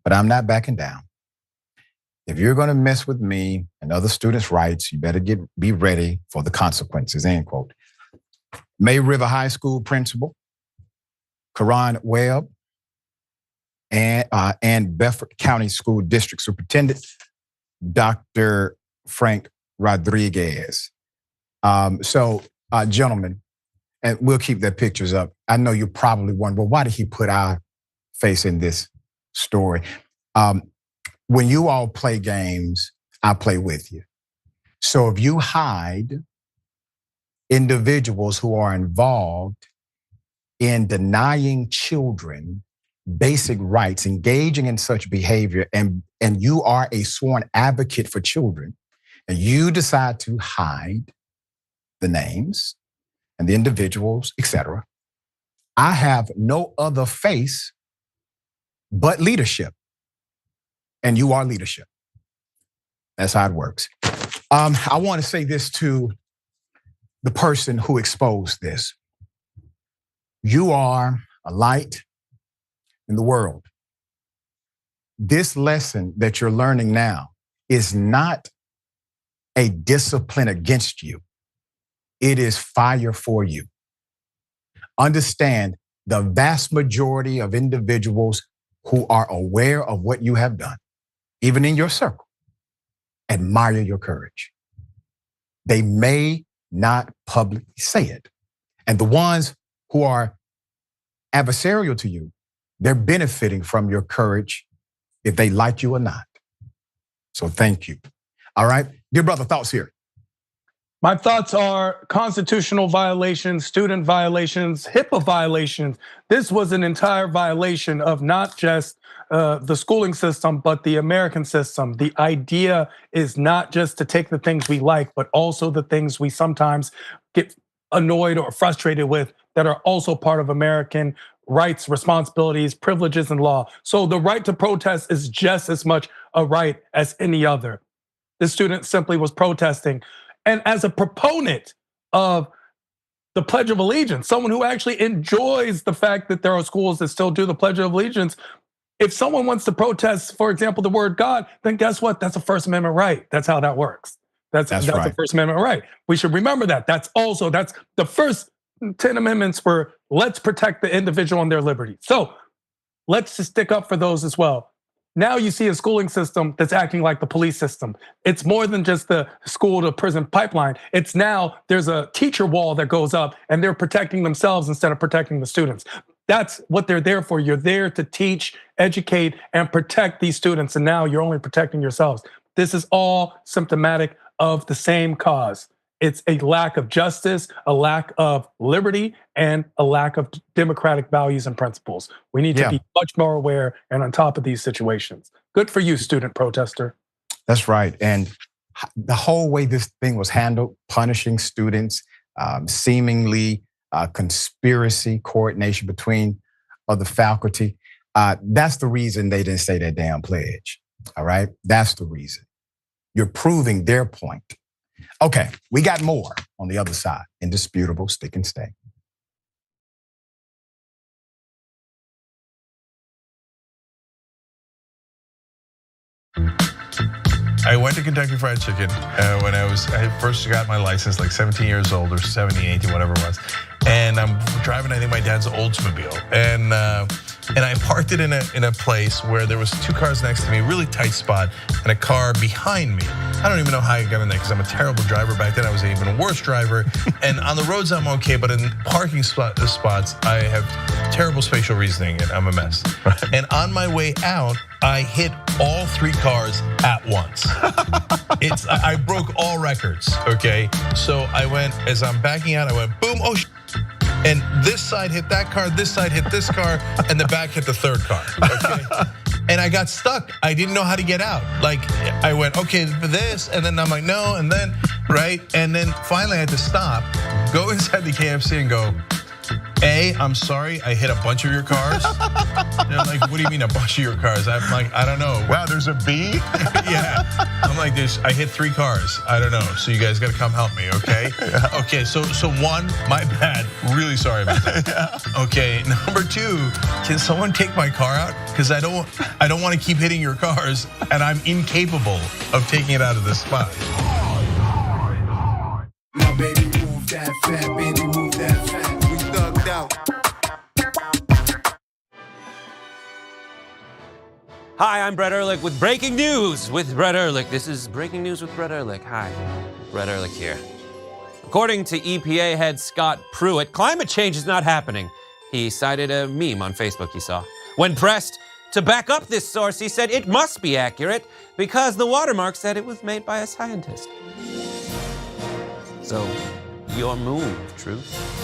but I'm not backing down. If you're going to mess with me and other students' rights, you better be ready for the consequences, end quote. May River High School principal, Karan Webb, and Bedford County School District Superintendent, Dr. Frank Rodriguez. Gentlemen, and we'll keep their pictures up. I know you're probably wondering, well, why did he put our face in this story? When you all play games, I play with you. So if you hide individuals who are involved in denying children basic rights, engaging in such behavior, and you are a sworn advocate for children, and you decide to hide the names and the individuals, etc., I have no other face but leadership. And you are leadership. That's how it works. I want to say this to the person who exposed this. You are a light in the world. This lesson that you're learning now is not a discipline against you. It is fire for you. Understand the vast majority of individuals who are aware of what you have done, even in your circle, admire your courage. They may not publicly say it. And the ones who are adversarial to you, they're benefiting from your courage if they like you or not. So thank you. All right, dear brother, thoughts here. My thoughts are constitutional violations, student violations, HIPAA violations. This was an entire violation of not just the schooling system, but the American system. The idea is not just to take the things we like, but also the things we sometimes get annoyed or frustrated with that are also part of American rights, responsibilities, privileges, and law. So the right to protest is just as much a right as any other. This student simply was protesting. And as a proponent of the Pledge of Allegiance, someone who actually enjoys the fact that there are schools that still do the Pledge of Allegiance, if someone wants to protest, for example, the word God, then guess what? That's a First Amendment right. That's how that works. That's right. A First Amendment right. We should remember that. That's the first 10 amendments were let's protect the individual and their liberty. So let's just stick up for those as well. Now you see a schooling system that's acting like the police system. It's more than just the school to prison pipeline. It's now there's a teacher wall that goes up and they're protecting themselves instead of protecting the students. That's what they're there for. You're there to teach, educate, and protect these students. And now you're only protecting yourselves. This is all symptomatic of the same cause. It's a lack of justice, a lack of liberty, and a lack of democratic values and principles. We need to be much more aware and on top of these situations. Good for you, student protester. That's right. And the whole way this thing was handled, punishing students, seemingly conspiracy, coordination between the faculty, that's the reason they didn't say their damn pledge. All right, that's the reason. You're proving their point. Okay, we got more on the other side. Indisputable, stick and stay. I went to Kentucky Fried Chicken when I first got my license, like 17 years old or 17, 18, whatever it was. And I'm driving, I think, my dad's Oldsmobile. And I parked it in a place where there was 2 cars next to me, really tight spot, and a car behind me. I don't even know how I got in there because I'm a terrible driver. Back then I was an even worse driver. And on the roads I'm okay, but in parking spots, I have terrible spatial reasoning and I'm a mess. And on my way out, I hit all 3 cars at once. I broke all records, okay? So I went, as I'm backing out, I went boom, oh and this side hit that car, this side hit this car, and the back hit the 3rd car, okay? And I got stuck. I didn't know how to get out. Like, I went, okay, for this, and then I'm like, no, and then, right? And then finally I had to stop, go inside the KFC and go, A, I'm sorry, I hit a bunch of your cars. They're like, what do you mean a bunch of your cars? I'm like, I don't know. Wow, there's a B? Yeah, I'm like, I hit 3 cars. I don't know, so you guys gotta come help me, okay? Okay, so 1, my bad, really sorry about that. Okay, number 2, can someone take my car out? Because I don't wanna keep hitting your cars and I'm incapable of taking it out of this spot. Now baby, move that fat, baby, move that fat. Hi, I'm Brett Ehrlich with Breaking News with Brett Ehrlich. This is Breaking News with Brett Ehrlich. Hi, Brett Ehrlich here. According to EPA head Scott Pruitt, climate change is not happening. He cited a meme on Facebook he saw. When pressed to back up this source, he said it must be accurate because the watermark said it was made by a scientist. So, your move, Truth.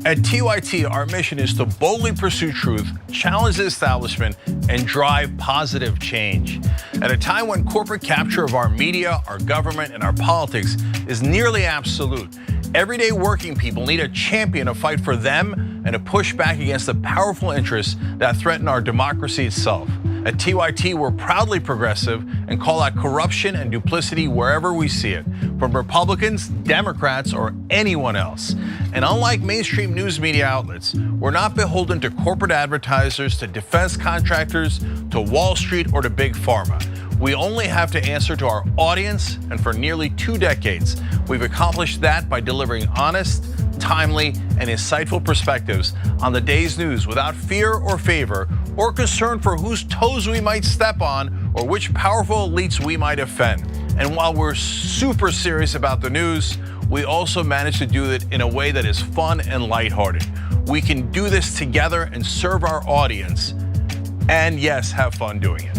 At TYT, our mission is to boldly pursue truth, challenge the establishment, and drive positive change. At a time when corporate capture of our media, our government, and our politics is nearly absolute, everyday working people need a champion to fight for them and to push back against the powerful interests that threaten our democracy itself. At TYT, we're proudly progressive and call out corruption and duplicity wherever we see it, from Republicans, Democrats, or anyone else. And unlike mainstream news media outlets, we're not beholden to corporate advertisers, to defense contractors, to Wall Street, or to Big Pharma. We only have to answer to our audience, and for nearly 2 decades, we've accomplished that by delivering honest, timely, and insightful perspectives on the day's news without fear or favor or concern for whose toes we might step on or which powerful elites we might offend. And while we're super serious about the news, we also manage to do it in a way that is fun and lighthearted. We can do this together and serve our audience, and yes, have fun doing it.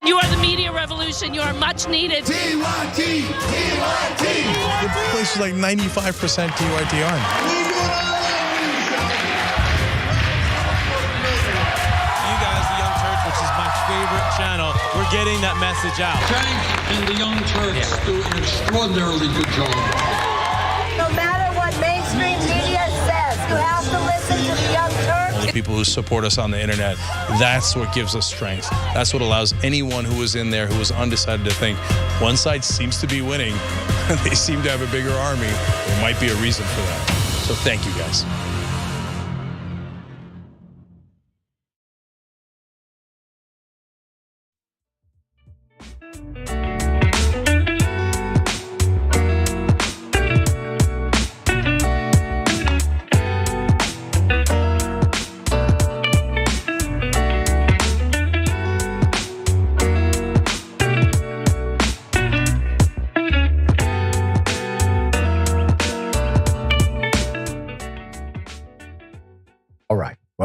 You are the media revolution. You are much needed. TYT, TYT. The place is like 95% TYT on. You guys, the Young Turks, which is my favorite channel, we're getting that message out. Tank and the Young Turks do an extraordinarily good job. No matter what mainstream media says, you have to listen to the Young Turks. People who support us on the internet, that's what gives us strength. That's what allows anyone who was in there who was undecided to think one side seems to be winning. They seem to have a bigger army. There might be a reason for that. So thank you guys.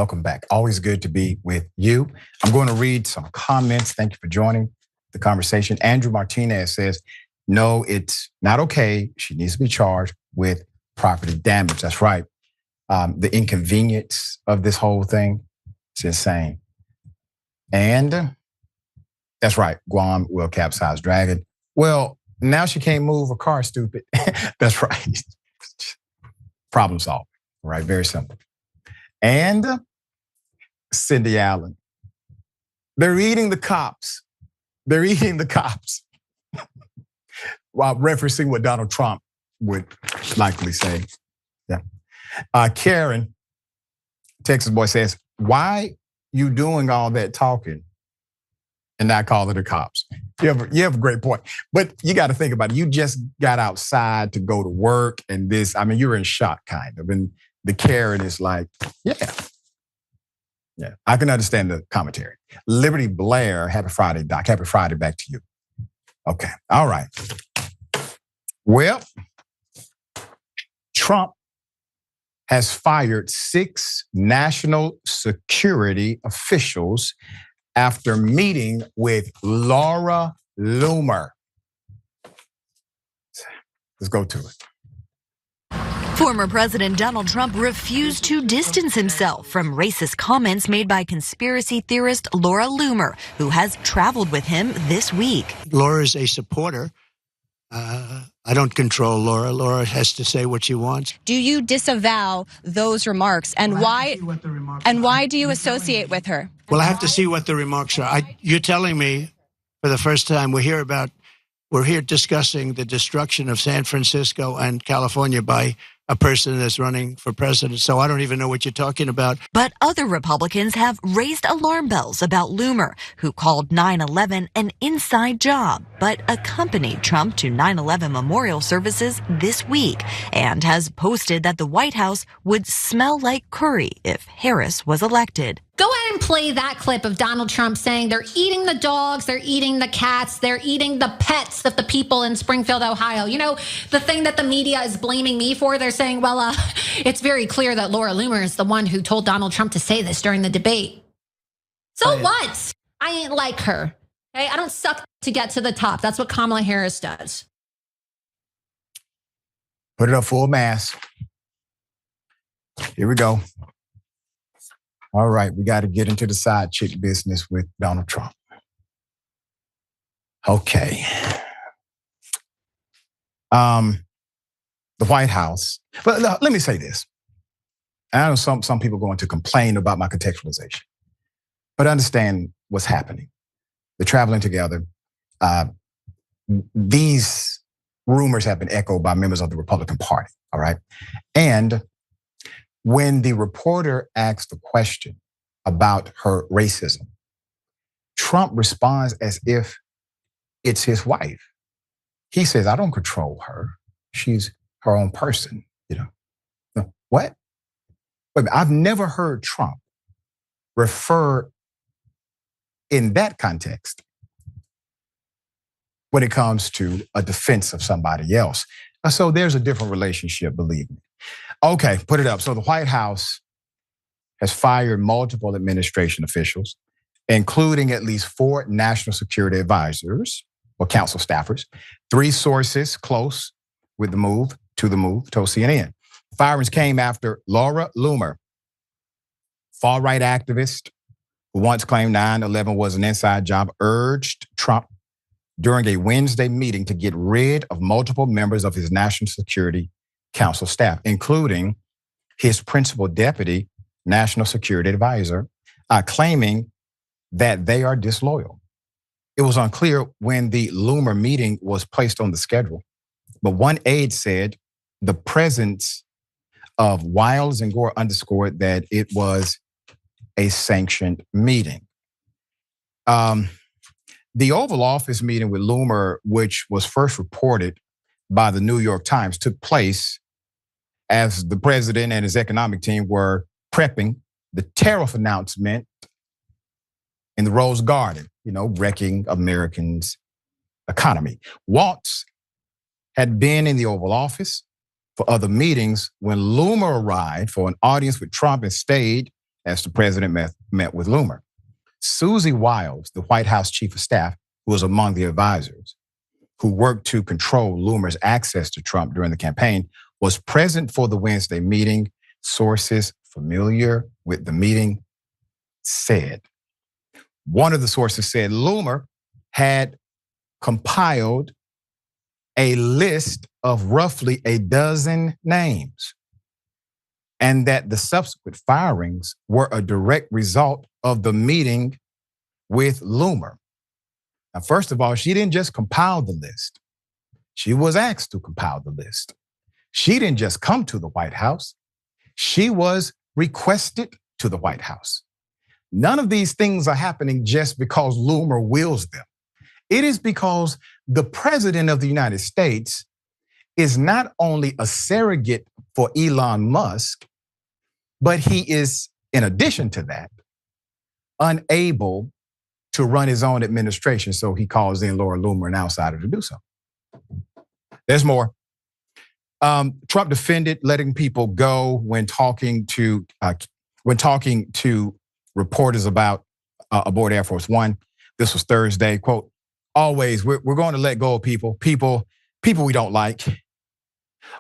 Welcome back. Always good to be with you. I'm going to read some comments. Thank you for joining the conversation. Andrew Martinez says, no, it's not okay. She needs to be charged with property damage. That's right. The inconvenience of this whole thing is insane. And that's right. Guam will capsize Dragon. Well, now she can't move a car, stupid. That's right. Problem solved. Right. Very simple. And Cindy Allen. They're eating the cops. They're eating the cops. While referencing what Donald Trump would likely say. Yeah. Karen, Texas boy, says, why you doing all that talking and not calling the cops? You have a great point. But you got to think about it. You just got outside to go to work and this, I mean, you're in shock kind of. And the Karen is like, yeah, I can understand the commentary. Liberty Blair, happy Friday, Doc. Happy Friday back to you. Okay, all right. Well, Trump has fired 6 national security officials after meeting with Laura Loomer. Let's go to it. Former President Donald Trump refused to distance himself from racist comments made by conspiracy theorist Laura Loomer, who has traveled with him this week. Laura is a supporter. I don't control Laura. Laura has to say what she wants. Do you disavow those remarks, and why? And why do you associate with her? Well, I have to see what the remarks are. You're telling me for the first time we're here discussing the destruction of San Francisco and California by a person that's running for president. So I don't even know what you're talking about. But other Republicans have raised alarm bells about Loomer, who called 9/11 an inside job, but accompanied Trump to 9/11 memorial services this week and has posted that the White House would smell like curry if Harris was elected. Go ahead and play that clip of Donald Trump saying they're eating the dogs, they're eating the cats, they're eating the pets of the people in Springfield, Ohio. You know, the thing that the media is blaming me for, they're saying, well, it's very clear that Laura Loomer is the one who told Donald Trump to say this during the debate. So what? I ain't like her. Okay, I don't suck to get to the top. That's what Kamala Harris does. Put it up full mass. Here we go. All right, we got to get into the side chick business with Donald Trump. Okay. The White House. But let me say this. I know some people are going to complain about my contextualization, but understand what's happening. They're traveling together. These rumors have been echoed by members of the Republican Party, all right? And when the reporter asked the question about her racism, Trump responds as if it's his wife. He says, I don't control her. She's her own person, you know. What? Wait a minute, I've never heard Trump refer in that context when it comes to a defense of somebody else. So there's a different relationship, believe me. Okay, put it up. So the White House has fired multiple administration officials, including at least 4 national security advisors or council staffers. 3 sources close with the move told CNN. Firings came after Laura Loomer, far-right activist who once claimed 9/11 was an inside job, urged Trump during a Wednesday meeting to get rid of multiple members of his National Security Council staff, including his principal deputy national security advisor, claiming that they are disloyal. It was unclear when the Loomer meeting was placed on the schedule, but one aide said the presence of Wiles and Gore underscored that it was a sanctioned meeting. The Oval Office meeting with Loomer, which was first reported by the New York Times, took place as the president and his economic team were prepping the tariff announcement in the Rose Garden, you know, wrecking Americans' economy. Waltz had been in the Oval Office for other meetings when Loomer arrived for an audience with Trump and stayed as the president met with Loomer. Susie Wiles, the White House chief of staff, who was among the advisors who worked to control Loomer's access to Trump during the campaign, was present for the Wednesday meeting. Sources familiar with the meeting said. One of the sources said Loomer had compiled a list of roughly a dozen names, and that the subsequent firings were a direct result of the meeting with Loomer. Now, first of all, she didn't just compile the list. She was asked to compile the list. She didn't just come to the White House. She was requested to the White House. None of these things are happening just because Loomer wills them. It is because the president of the United States is not only a surrogate for Elon Musk, but he is, in addition to that, unable to run his own administration. So he calls in Laura Loomer, an outsider, to do so. There's more. Trump defended letting people go when talking to reporters about aboard Air Force One. This was Thursday. Quote, always, we're going to let go of people we don't like,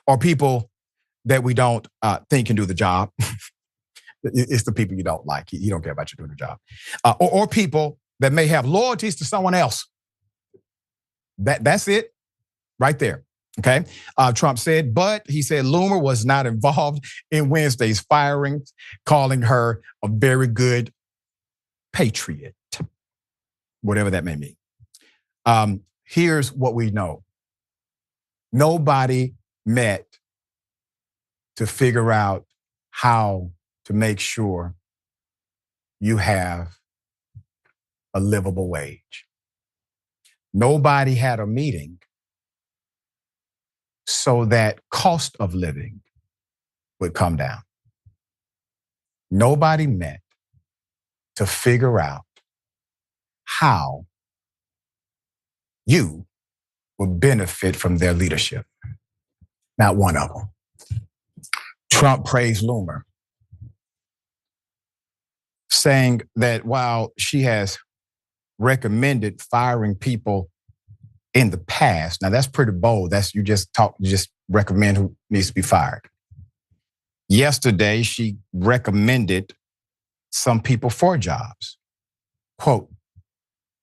or people that we don't think can do the job. It's the people you don't like. You don't care about you doing the job. Or people that may have loyalties to someone else. That's it right there. Okay. Trump said, but he said Loomer was not involved in Wednesday's firings, calling her a very good patriot, whatever that may mean. Here's what we know. Nobody met to figure out how to make sure you have a livable wage. Nobody had a meeting so that cost of living would come down. Nobody met to figure out how you would benefit from their leadership. Not one of them. Trump praised Loomer, saying that while she has recommended firing people in the past, now that's pretty bold. That's you just recommend who needs to be fired. Yesterday, she recommended some people for jobs. Quote,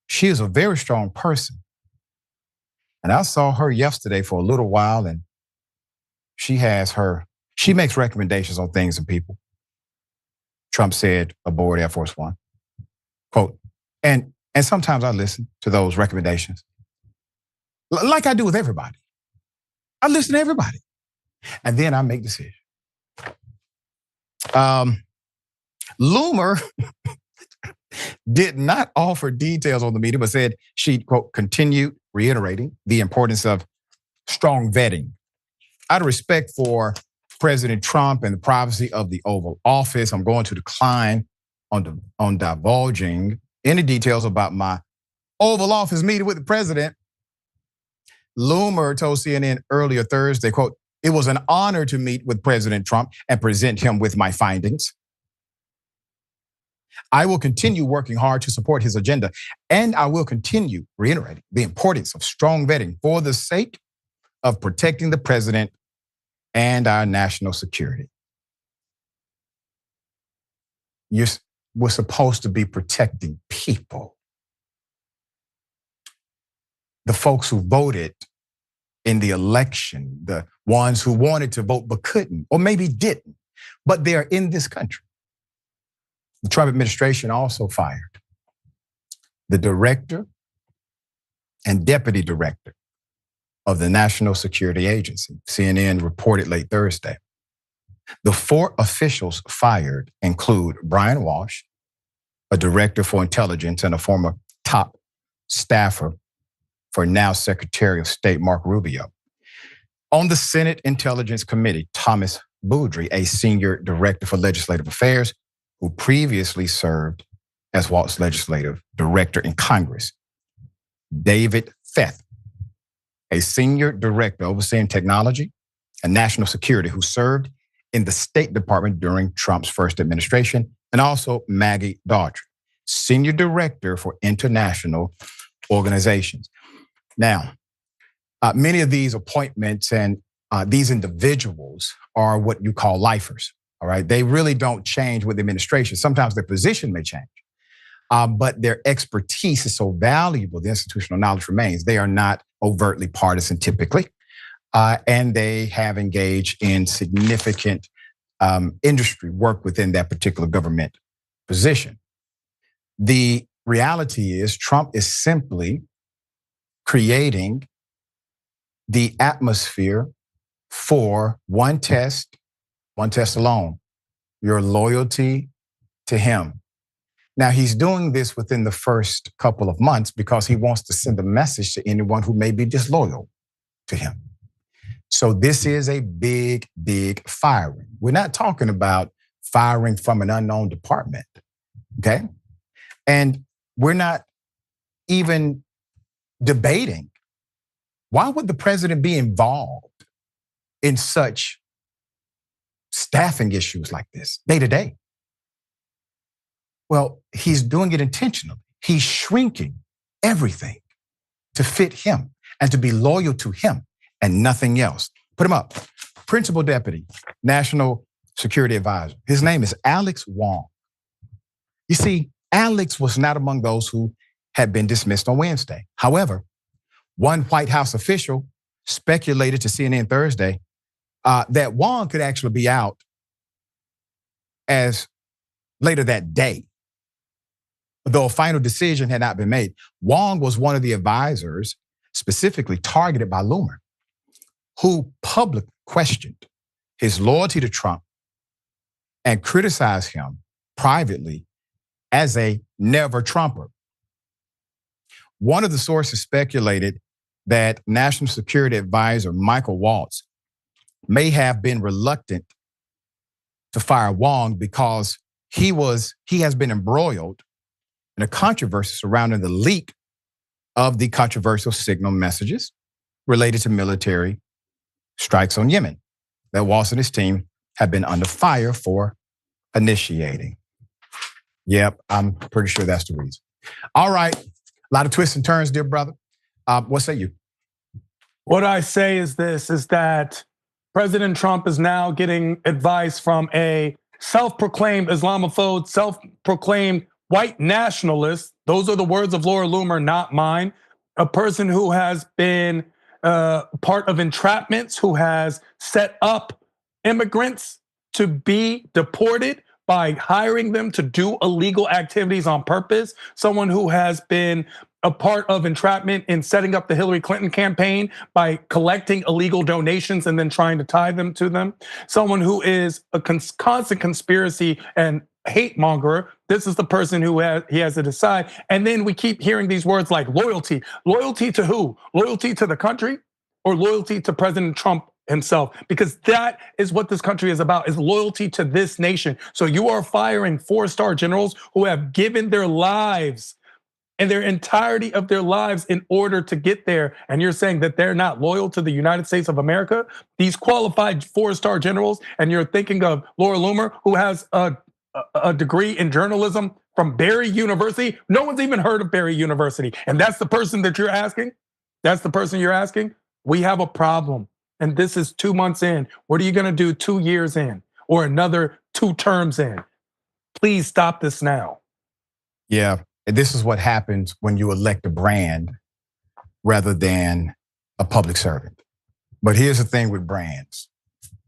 she is a very strong person. And I saw her yesterday for a little while, and she makes recommendations on things and people. Trump said aboard Air Force One. Quote, and sometimes I listen to those recommendations. Like I do with everybody. I listen to everybody. And then I make decisions. Loomer did not offer details on the meeting, but said she, quote, continued reiterating the importance of strong vetting. Out of respect for President Trump and the privacy of the Oval Office, I'm going to decline on divulging any details about my Oval Office meeting with the president. Loomer told CNN earlier Thursday, quote, it was an honor to meet with President Trump and present him with my findings. I will continue working hard to support his agenda, and I will continue reiterating the importance of strong vetting for the sake of protecting the president and our national security. We're supposed to be protecting people. The folks who voted in the election, the ones who wanted to vote but couldn't, or maybe didn't, but they're in this country. The Trump administration also fired the director and deputy director of the National Security Agency. CNN reported late Thursday. The 4 officials fired include Brian Walsh, a director for intelligence and a former top staffer for now Secretary of State Mark Rubio. On the Senate Intelligence Committee, Thomas Boudry, a senior director for legislative affairs, who previously served as Walt's legislative director in Congress. David Feth, a senior director overseeing technology and national security, who served in the State Department during Trump's first administration and also Maggie Daughtry, Senior Director for International Organizations. Now, many of these appointments and these individuals are what you call lifers, all right? They really don't change with the administration. Sometimes their position may change, but their expertise is so valuable, the institutional knowledge remains. They are not overtly partisan typically, and they have engaged in significant industry work within that particular government position. The reality is Trump is simply creating the atmosphere for one test alone, your loyalty to him. Now, he's doing this within the first couple of months because he wants to send a message to anyone who may be disloyal to him. So this is a big, big firing. We're not talking about firing from an unknown department, okay? And we're not even debating, why would the president be involved in such staffing issues like this day to day? Well, he's doing it intentionally. He's shrinking everything to fit him and to be loyal to him and nothing else. Put him up. Principal Deputy, National Security Advisor. His name is Alex Wong. You see, Alex was not among those who had been dismissed on Wednesday. However, one White House official speculated to CNN Thursday that Wong could actually be out as later that day, though a final decision had not been made. Wong was one of the advisors specifically targeted by Loomer, who publicly questioned his loyalty to Trump and criticized him privately as a never Trumper. One of the sources speculated that National Security Advisor Michael Waltz may have been reluctant to fire Wong because he has been embroiled in a controversy surrounding the leak of the controversial signal messages related to military strikes on Yemen that Waltz and his team have been under fire for initiating. Yep, I'm pretty sure that's the reason. All right, a lot of twists and turns, dear brother. What say you? What I say is this, is that President Trump is now getting advice from a self-proclaimed Islamophobe, self-proclaimed white nationalist. Those are the words of Laura Loomer, not mine. A person who has been part of entrapments, who has set up immigrants to be deported by hiring them to do illegal activities on purpose. Someone who has been a part of entrapment in setting up the Hillary Clinton campaign by collecting illegal donations and then trying to tie them to them. Someone who is a constant conspiracy and hate monger. This is the person who he has to decide. And then we keep hearing these words like loyalty. Loyalty to who? Loyalty to the country or loyalty to President Trump himself? Because that is what this country is about, is loyalty to this nation. So you are firing 4-star generals who have given their lives and their entirety of their lives in order to get there. And you're saying that they're not loyal to the United States of America? These qualified 4-star generals, and you're thinking of Laura Loomer, who has a degree in journalism from Barry University. No one's even heard of Barry University. And that's the person that you're asking? That's the person you're asking? We have a problem. And this is 2 months in. What are you gonna do 2 years in or another 2 terms in? Please stop this now. Yeah, and this is what happens when you elect a brand rather than a public servant. But here's the thing with brands.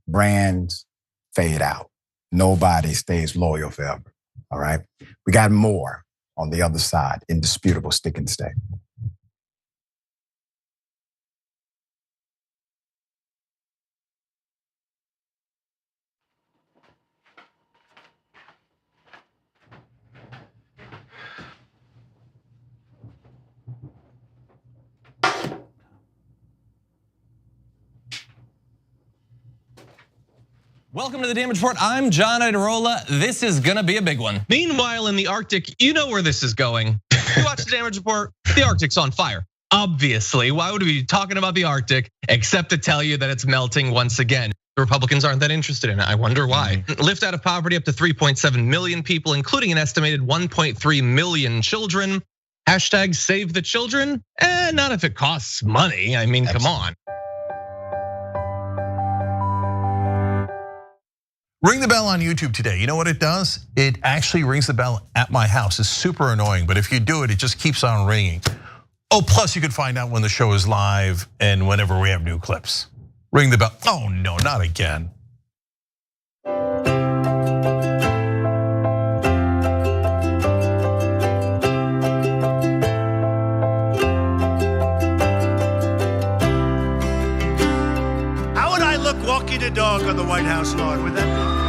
Brands fade out. Nobody stays loyal forever, all right? We got more on the other side, indisputable stick and stay. Welcome to the Damage Report. I'm John Idarola. This is gonna be a big one. Meanwhile, in the Arctic, you know where this is going. You watch the Damage Report, the Arctic's on fire. Obviously, why would we be talking about the Arctic except to tell you that it's melting once again? The Republicans aren't that interested in it. I wonder why. Lift out of poverty up to 3.7 million people, including an estimated 1.3 million children. Hashtag save the children? Not if it costs money. I mean, come on. Ring the bell on YouTube today. You know what it does? It actually rings the bell at my house. It's super annoying, but if you do it, it just keeps on ringing. Oh, plus you can find out when the show is live and whenever we have new clips. Ring the bell. Oh no, not again. How would I look walking the dog on the White House lawn? Would that be?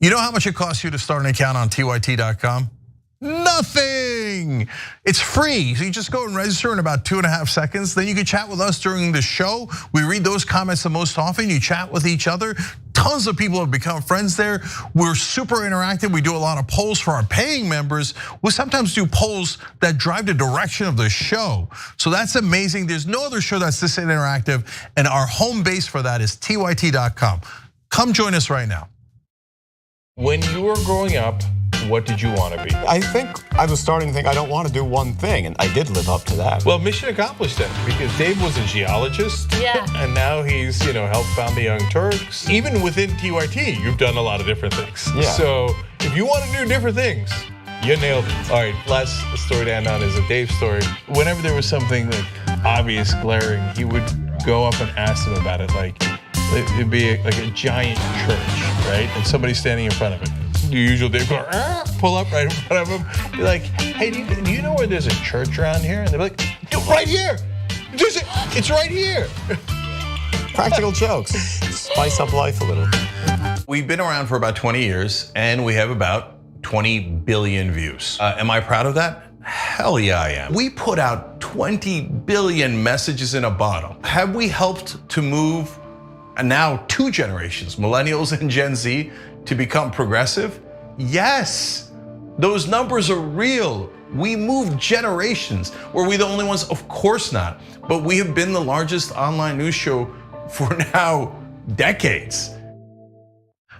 You know how much it costs you to start an account on tyt.com? Nothing. It's free. So you just go and register in about 2.5 seconds. Then you can chat with us during the show. We read those comments the most often. You chat with each other. Tons of people have become friends there. We're super interactive. We do a lot of polls for our paying members. We sometimes do polls that drive the direction of the show. So that's amazing. There's no other show that's this interactive. And our home base for that is tyt.com. Come join us right now. When you were growing up, what did you want to be? I think I was starting to think I don't want to do one thing, and I did live up to that. Well, mission accomplished then, because Dave was a geologist, and now he's helped found the Young Turks. Even within TYT, you've done a lot of different things. Yeah. So if you want to do different things, you nailed it. All right, last story to end on is a Dave story. Whenever there was something like obvious, glaring, he would go up and ask them about it. Like it'd be like a giant church, right? And somebody's standing in front of it. The usual Dave go, pull up right in front of him. Be like, hey, do you know where there's a church around here? And they're like, right here. It's right here. Practical jokes. Spice up life a little. We've been around for about 20 years and we have about 20 billion views. Am I proud of that? Hell yeah, I am. We put out 20 billion messages in a bottle. Have we helped to move now 2 generations, millennials and Gen Z, to become progressive? Yes, those numbers are real. We moved generations. Were we the only ones? Of course not. But we have been the largest online news show for now decades.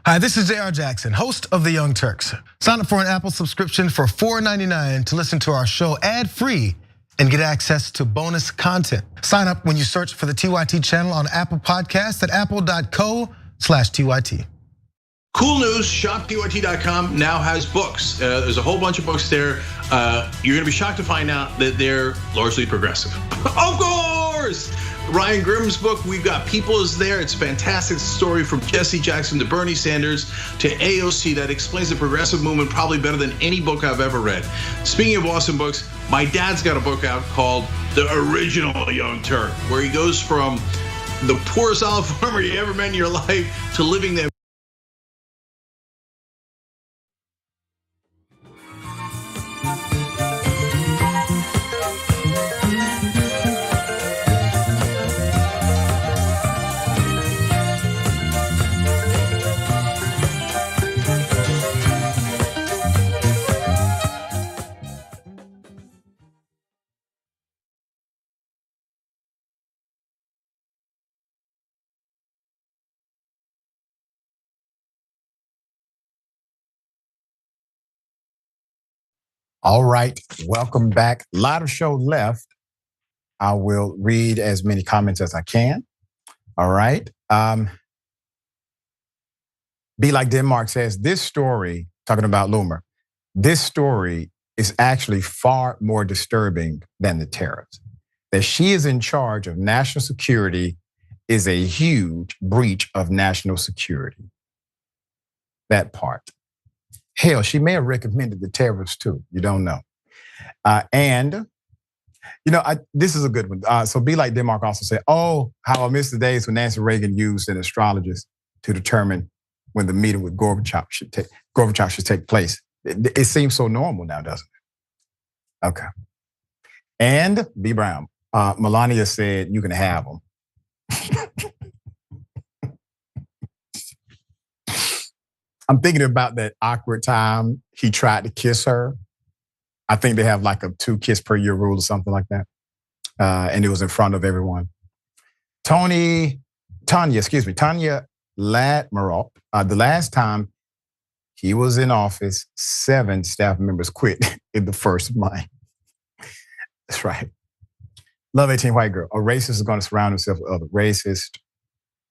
Hi, this is J.R. Jackson, host of The Young Turks. Sign up for an Apple subscription for $4.99 to listen to our show ad-free and get access to bonus content. Sign up when you search for the TYT channel on Apple Podcasts at apple.co/TYT. Cool news, shoptyt.com now has books. There's a whole bunch of books there. You're gonna be shocked to find out that they're largely progressive. Of course! Ryan Grimm's book, We've Got People, is there. It's a fantastic story from Jesse Jackson to Bernie Sanders to AOC that explains the progressive movement probably better than any book I've ever read. Speaking of awesome books, my dad's got a book out called The Original Young Turk, where he goes from the poorest olive farmer you ever met in your life to living that. All right, welcome back. A lot of show left. I will read as many comments as I can. All right. Be Like Denmark says, this story, talking about Loomer, this story is actually far more disturbing than the tariffs. That she is in charge of national security is a huge breach of national security. That part. Hell, she may have recommended the tariffs too. You don't know. And this is a good one. So Be Like Denmark also said, oh, how I miss the days when Nancy Reagan used an astrologist to determine when the meeting with Gorbachev should take place. It seems so normal now, doesn't it? Okay. And B. Brown, Melania said you can have them. I'm thinking about that awkward time he tried to kiss her. I think they have like a 2 kiss per year rule or something like that. And it was in front of everyone. Tanya Latmarop, the last time he was in office, 7 staff members quit in the first month. That's right. Love 18 white girl. A racist is going to surround himself with other racists.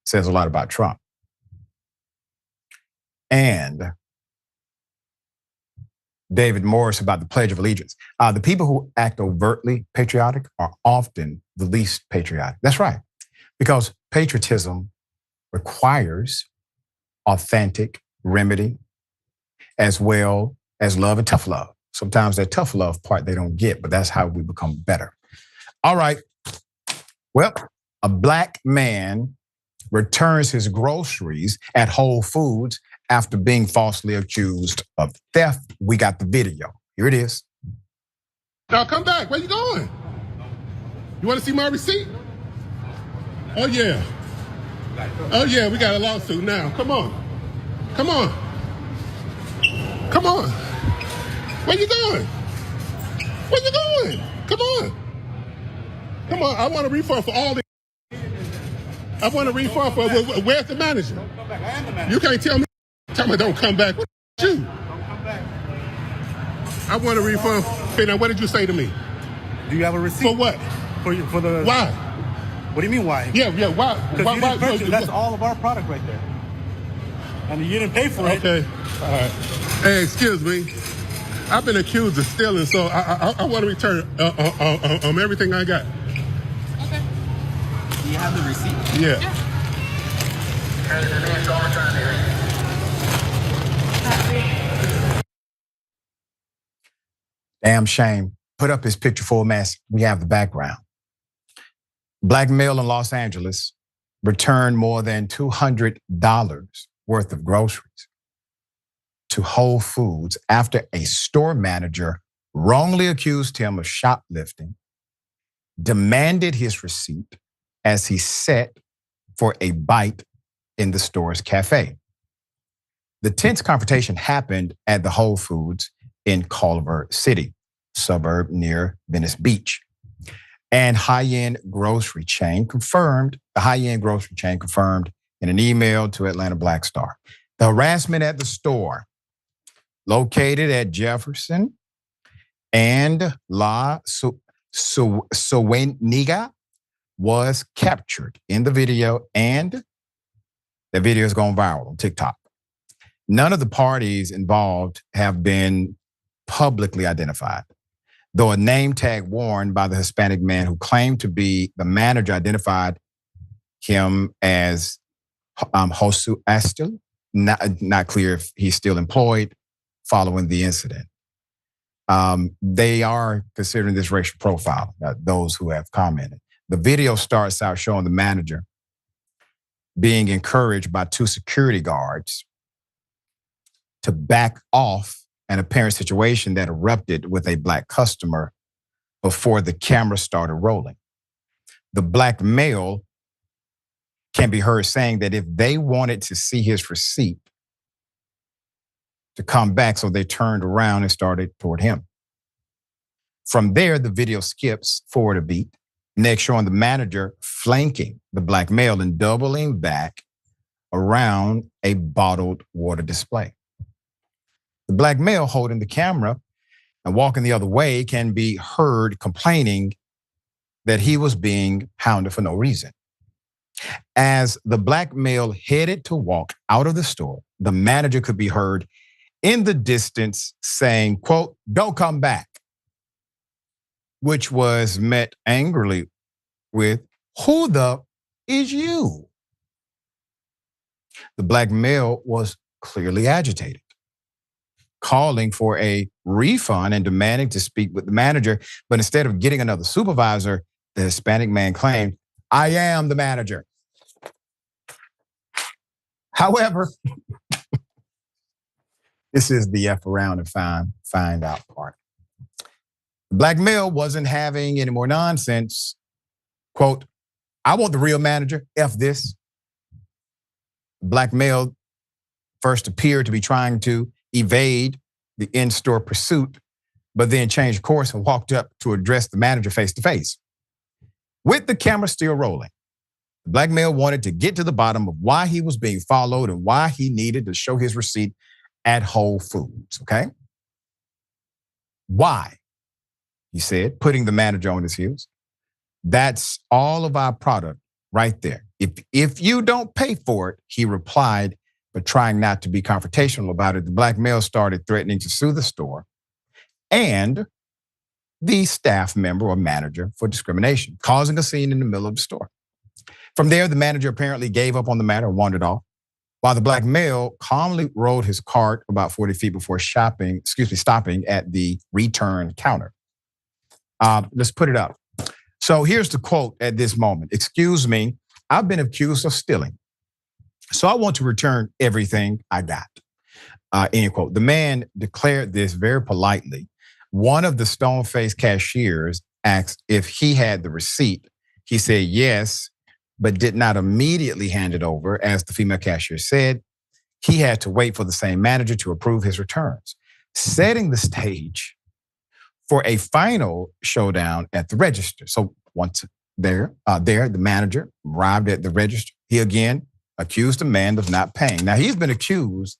Says a lot about Trump. And David Morris about the Pledge of Allegiance. The people who act overtly patriotic are often the least patriotic. That's right. Because patriotism requires authentic remedy as well as love and tough love. Sometimes that tough love part they don't get, but that's how we become better. All right. Well, a black man returns his groceries at Whole Foods after being falsely accused of theft. We got the video. Here it is. Now come back. Where you going? You want to see my receipt? Oh yeah. Oh yeah, we got a lawsuit now. Come on. Come on. Come on. Where you going? Where you going? Come on. Come on, I want a refund for all the. I want a refund for, where's the manager? You can't tell me don't come back. What you? I want a refund. Now, what did you say to me? Do you have a receipt? For what? For the. Why? What do you mean why? Yeah, why? That's all of our product right there. And you didn't pay for it. Okay, all right. Hey, excuse me. I've been accused of stealing, so I want to return everything I got. Okay. Do you have the receipt? Yeah. Damn shame. Put up his picture full mask. We have the background. Black male in Los Angeles returned more than $200 worth of groceries to Whole Foods after a store manager wrongly accused him of shoplifting, demanded his receipt as he sat for a bite in the store's cafe. The tense confrontation happened at the Whole Foods in Culver City, suburb near Venice Beach. And the high-end grocery chain confirmed in an email to Atlanta Black Star. The harassment at the store, located at Jefferson and La Sueniga, was captured in the video, and the video has gone viral on TikTok. None of the parties involved have been publicly identified, though a name tag worn by the Hispanic man who claimed to be the manager identified him as Josu Astil. Not clear if he's still employed following the incident. They are considering this racial profile, those who have commented. The video starts out showing the manager being encouraged by 2 security guards to back off an apparent situation that erupted with a black customer before the camera started rolling. The black male can be heard saying that if they wanted to see his receipt, to come back, so they turned around and started toward him. From there, the video skips forward a beat, next showing the manager flanking the black male and doubling back around a bottled water display. The black male holding the camera and walking the other way can be heard complaining that he was being hounded for no reason. As the black male headed to walk out of the store, the manager could be heard in the distance saying, quote, "Don't come back," which was met angrily with, "Who the is you?" The black male was clearly agitated, calling for a refund and demanding to speak with the manager. But instead of getting another supervisor, the Hispanic man claimed, "I am the manager." However, this is the F around and find out part. The black male wasn't having any more nonsense. Quote, "I want the real manager, F this." Black male first appeared to be trying to evade the in-store pursuit, but then changed course and walked up to address the manager face to face. With the camera still rolling, the black male wanted to get to the bottom of why he was being followed and why he needed to show his receipt at Whole Foods, okay? Why? He said, putting the manager on his heels. That's all of our product right there. If you don't pay for it, he replied, but trying not to be confrontational about it, the black male started threatening to sue the store and the staff member or manager for discrimination, causing a scene in the middle of the store. From there, the manager apparently gave up on the matter and wandered off, while the black male calmly rode his cart about 40 feet before stopping at the return counter. Let's put it up. So here's the quote at this moment. "Excuse me, I've been accused of stealing, so I want to return everything I got." End quote. The man declared this very politely. One of the stone-faced cashiers asked if he had the receipt. He said yes, but did not immediately hand it over. As the female cashier said, he had to wait for the same manager to approve his returns, setting the stage for a final showdown at the register. So once the manager arrived at the register. He again accused the man of not paying. Now, he's been accused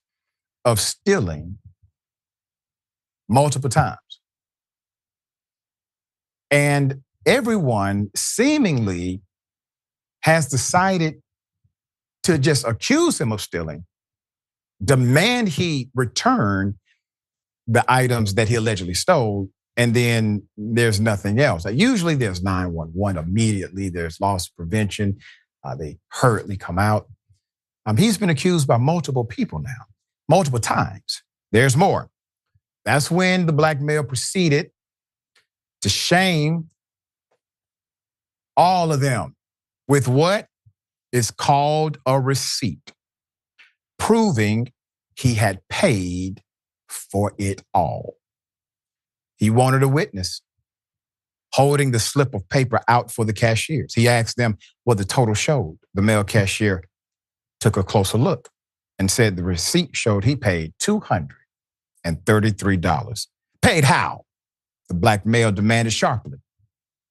of stealing multiple times. And everyone seemingly has decided to just accuse him of stealing, demand he return the items that he allegedly stole, and then there's nothing else. Usually there's 911 immediately. There's loss prevention. They hurriedly come out. He's been accused by multiple people now, multiple times. There's more. That's when the black male proceeded to shame all of them with what is called a receipt, proving he had paid for it all. He wanted a witness holding the slip of paper out for the cashiers. He asked them what the total showed. The male cashier took a closer look and said the receipt showed he paid $233. Paid how? The black male demanded sharply.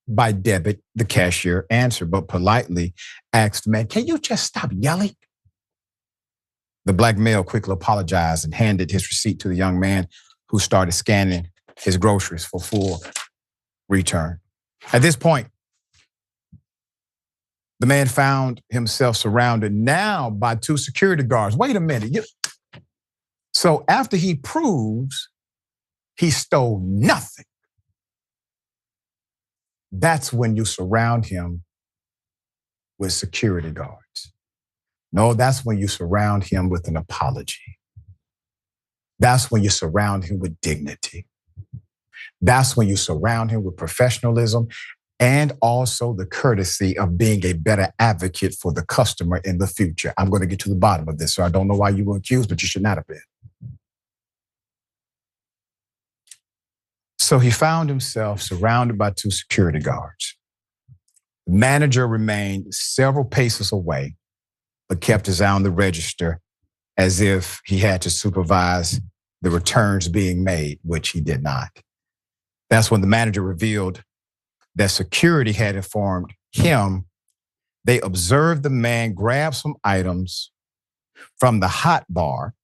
By debit, the cashier answered, but politely asked the man, "Can you just stop yelling?" The black male quickly apologized and handed his receipt to the young man, who started scanning his groceries for full return. At this point, the man found himself surrounded now by 2 security guards. Wait a minute. So after he proves he stole nothing, that's when you surround him with security guards. No, that's when you surround him with an apology. That's when you surround him with dignity. That's when you surround him with professionalism and also the courtesy of being a better advocate for the customer in the future. I'm going to get to the bottom of this, so I don't know why you were accused, but you should not have been. So he found himself surrounded by 2 security guards. The manager remained several paces away, but kept his eye on the register as if he had to supervise the returns being made, which he did not. That's when the manager revealed that security had informed him they observed the man grab some items from the hot bar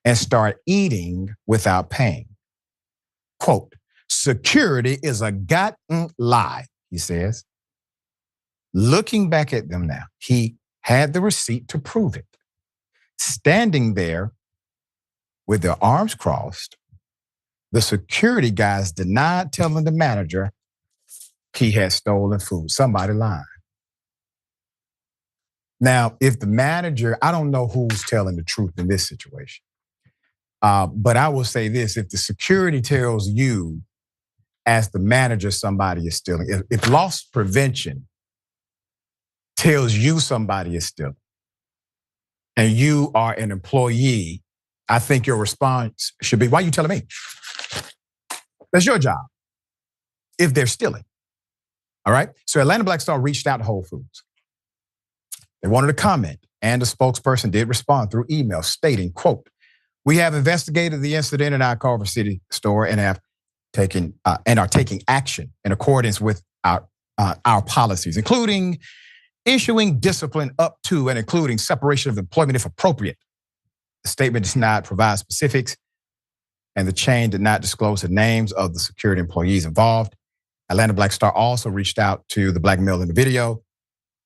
and start eating without paying. Quote, "Security is a goddamn lie," he says. Looking back at them now, he had the receipt to prove it. Standing there with their arms crossed, the security guys denied telling the manager he had stolen food. Somebody lying. Now, if the manager, I don't know who's telling the truth in this situation, but I will say this: if the security tells you as the manager somebody is stealing, if loss prevention tells you somebody is stealing and you are an employee, I think your response should be, "Why are you telling me?" That's your job if they're stealing. All right? So Atlanta Black Star reached out to Whole Foods. They wanted to comment and the spokesperson did respond through email stating, quote, "We have investigated the incident in our Culver City store and have taken and are taking action in accordance with our policies, including issuing discipline up to and including separation of employment if appropriate." The statement does not provide specifics, and the chain did not disclose the names of the security employees involved. Atlanta Black Star also reached out to the black male in the video,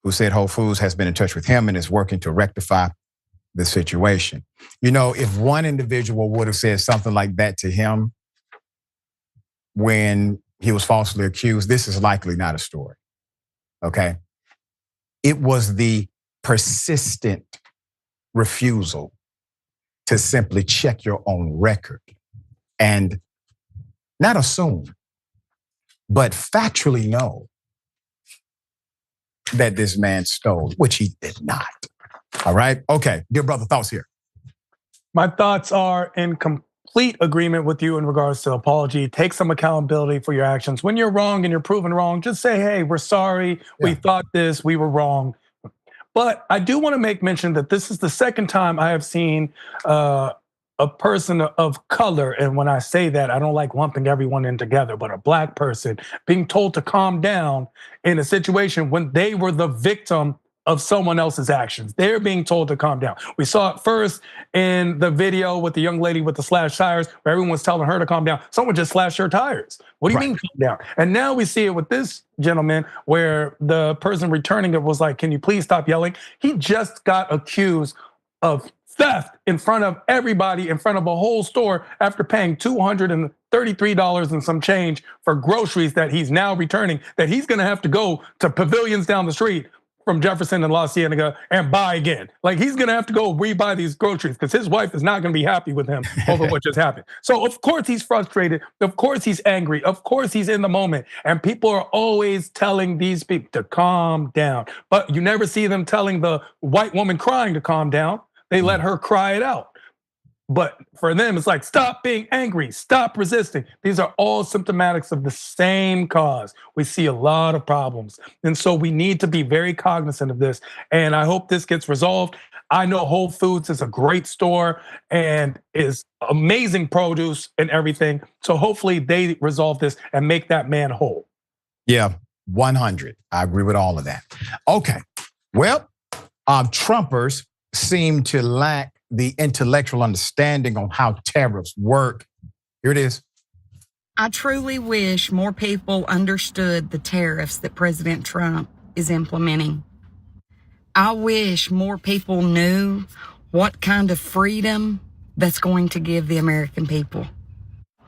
who said Whole Foods has been in touch with him and is working to rectify the situation. You know, if one individual would have said something like that to him when he was falsely accused, this is likely not a story, okay? It was the persistent refusal to simply check your own record and not assume, but factually know that this man stole, which he did not. All right? Okay, dear brother, thoughts here. My thoughts are in complete agreement with you in regards to apology. Take some accountability for your actions. When you're wrong and you're proven wrong, just say, hey, we're sorry. We thought this, we were wrong. But I do want to make mention that this is the second time I have seen a person of color, and when I say that, I don't like lumping everyone in together, but a black person being told to calm down in a situation when they were the victim of someone else's actions. They're being told to calm down. We saw it first in the video with the young lady with the slashed tires, where everyone was telling her to calm down. Someone just slashed her tires. What do you mean calm down? And now we see it with this gentleman where the person returning it was like, can you please stop yelling? He just got accused of theft in front of everybody, in front of a whole store, after paying $233 and some change for groceries that he's now returning, that he's gonna have to go to Pavilions down the street from Jefferson and La Cienega and buy again. Like, he's gonna have to go rebuy these groceries because his wife is not gonna be happy with him over what just happened. So of course he's frustrated, of course he's angry, of course he's in the moment, and people are always telling these people to calm down. But you never see them telling the white woman crying to calm down. They let her cry it out. But for them, it's like, stop being angry, stop resisting. These are all symptomatics of the same cause. We see a lot of problems. And so we need to be very cognizant of this. And I hope this gets resolved. I know Whole Foods is a great store and is amazing produce and everything. So hopefully they resolve this and make that man whole. Yeah, 100. I agree with all of that. Okay, well, Trumpers seem to lack the intellectual understanding on how tariffs work. Here it is. I truly wish more people understood the tariffs that President Trump is implementing. I wish more people knew what kind of freedom that's going to give the American people.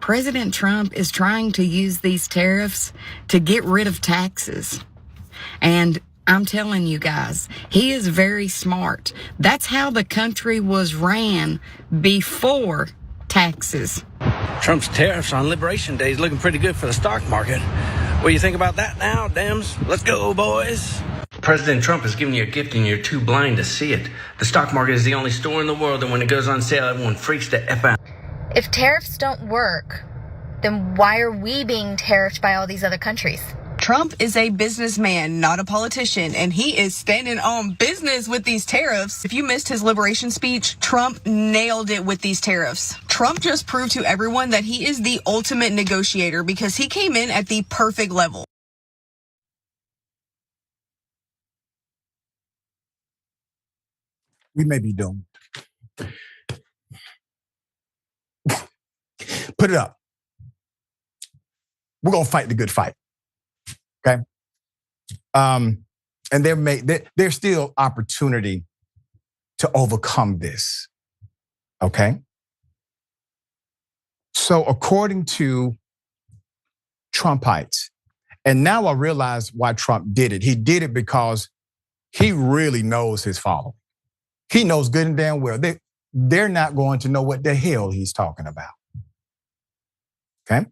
President Trump is trying to use these tariffs to get rid of taxes. And I'm telling you guys, he is very smart. That's how the country was ran before taxes. Trump's tariffs on Liberation Day is looking pretty good for the stock market. What do you think about that now, Dems? Let's go, boys. President Trump is giving you a gift and you're too blind to see it. The stock market is the only store in the world, and when it goes on sale, everyone freaks the F out. If tariffs don't work, then why are we being tariffed by all these other countries? Trump is a businessman, not a politician, and he is standing on business with these tariffs. If you missed his liberation speech, Trump nailed it with these tariffs. Trump just proved to everyone that he is the ultimate negotiator because he came in at the perfect level. We may be doomed. Put it up. We're gonna fight the good fight. Okay. And there's still opportunity to overcome this. Okay. So according to Trumpites, and now I realize why Trump did it. He did it because he really knows his following. He knows good and damn well they're not going to know what the hell he's talking about. Okay.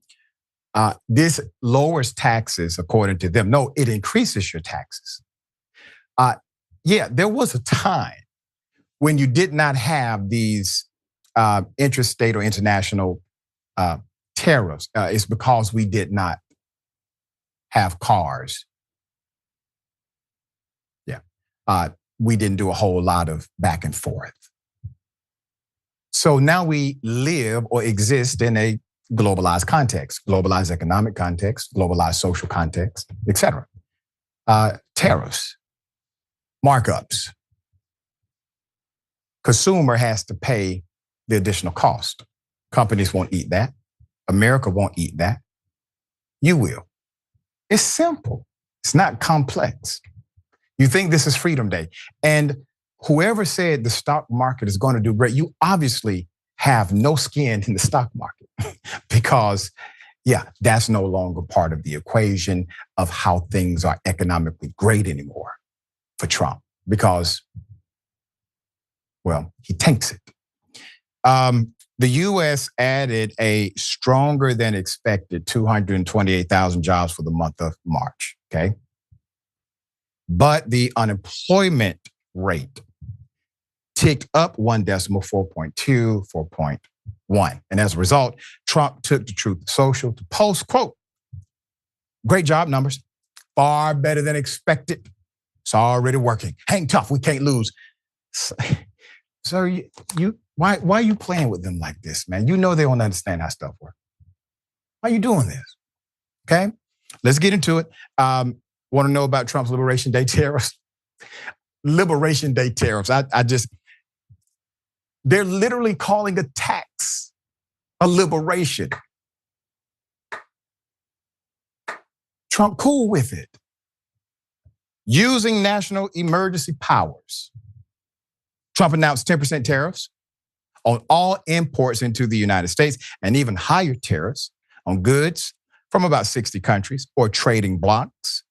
This lowers taxes according to them. No, it increases your taxes. Yeah, there was a time when you did not have these interstate or international tariffs. It's because we did not have cars. Yeah. we didn't do a whole lot of back and forth. So now we live or exist in a globalized context, globalized economic context, globalized social context, et cetera. Tariffs, markups. Consumer has to pay the additional cost. Companies won't eat that. America won't eat that. You will. It's simple. It's not complex. You think this is Freedom Day. And whoever said the stock market is going to do great, you obviously have no skin in the stock market because, yeah, that's no longer part of the equation of how things are economically great anymore for Trump because, well, he tanks it. The U.S. added a stronger than expected 228,000 jobs for the month of March, okay? But the unemployment rate ticked up 1 decimal, 4.2, 4.1. And as a result, Trump took the Truth Social to post, quote, great job numbers, far better than expected. It's already working. Hang tough, we can't lose. So why are you playing with them like this, man? You know they don't understand how stuff works. Why are you doing this? Okay, let's get into it. Want to know about Trump's Liberation Day tariffs? Liberation Day tariffs. They're literally calling a tax a liberation. Trump cool with it. Using national emergency powers. Trump announced 10% tariffs on all imports into the United States and even higher tariffs on goods from about 60 countries or trading blocs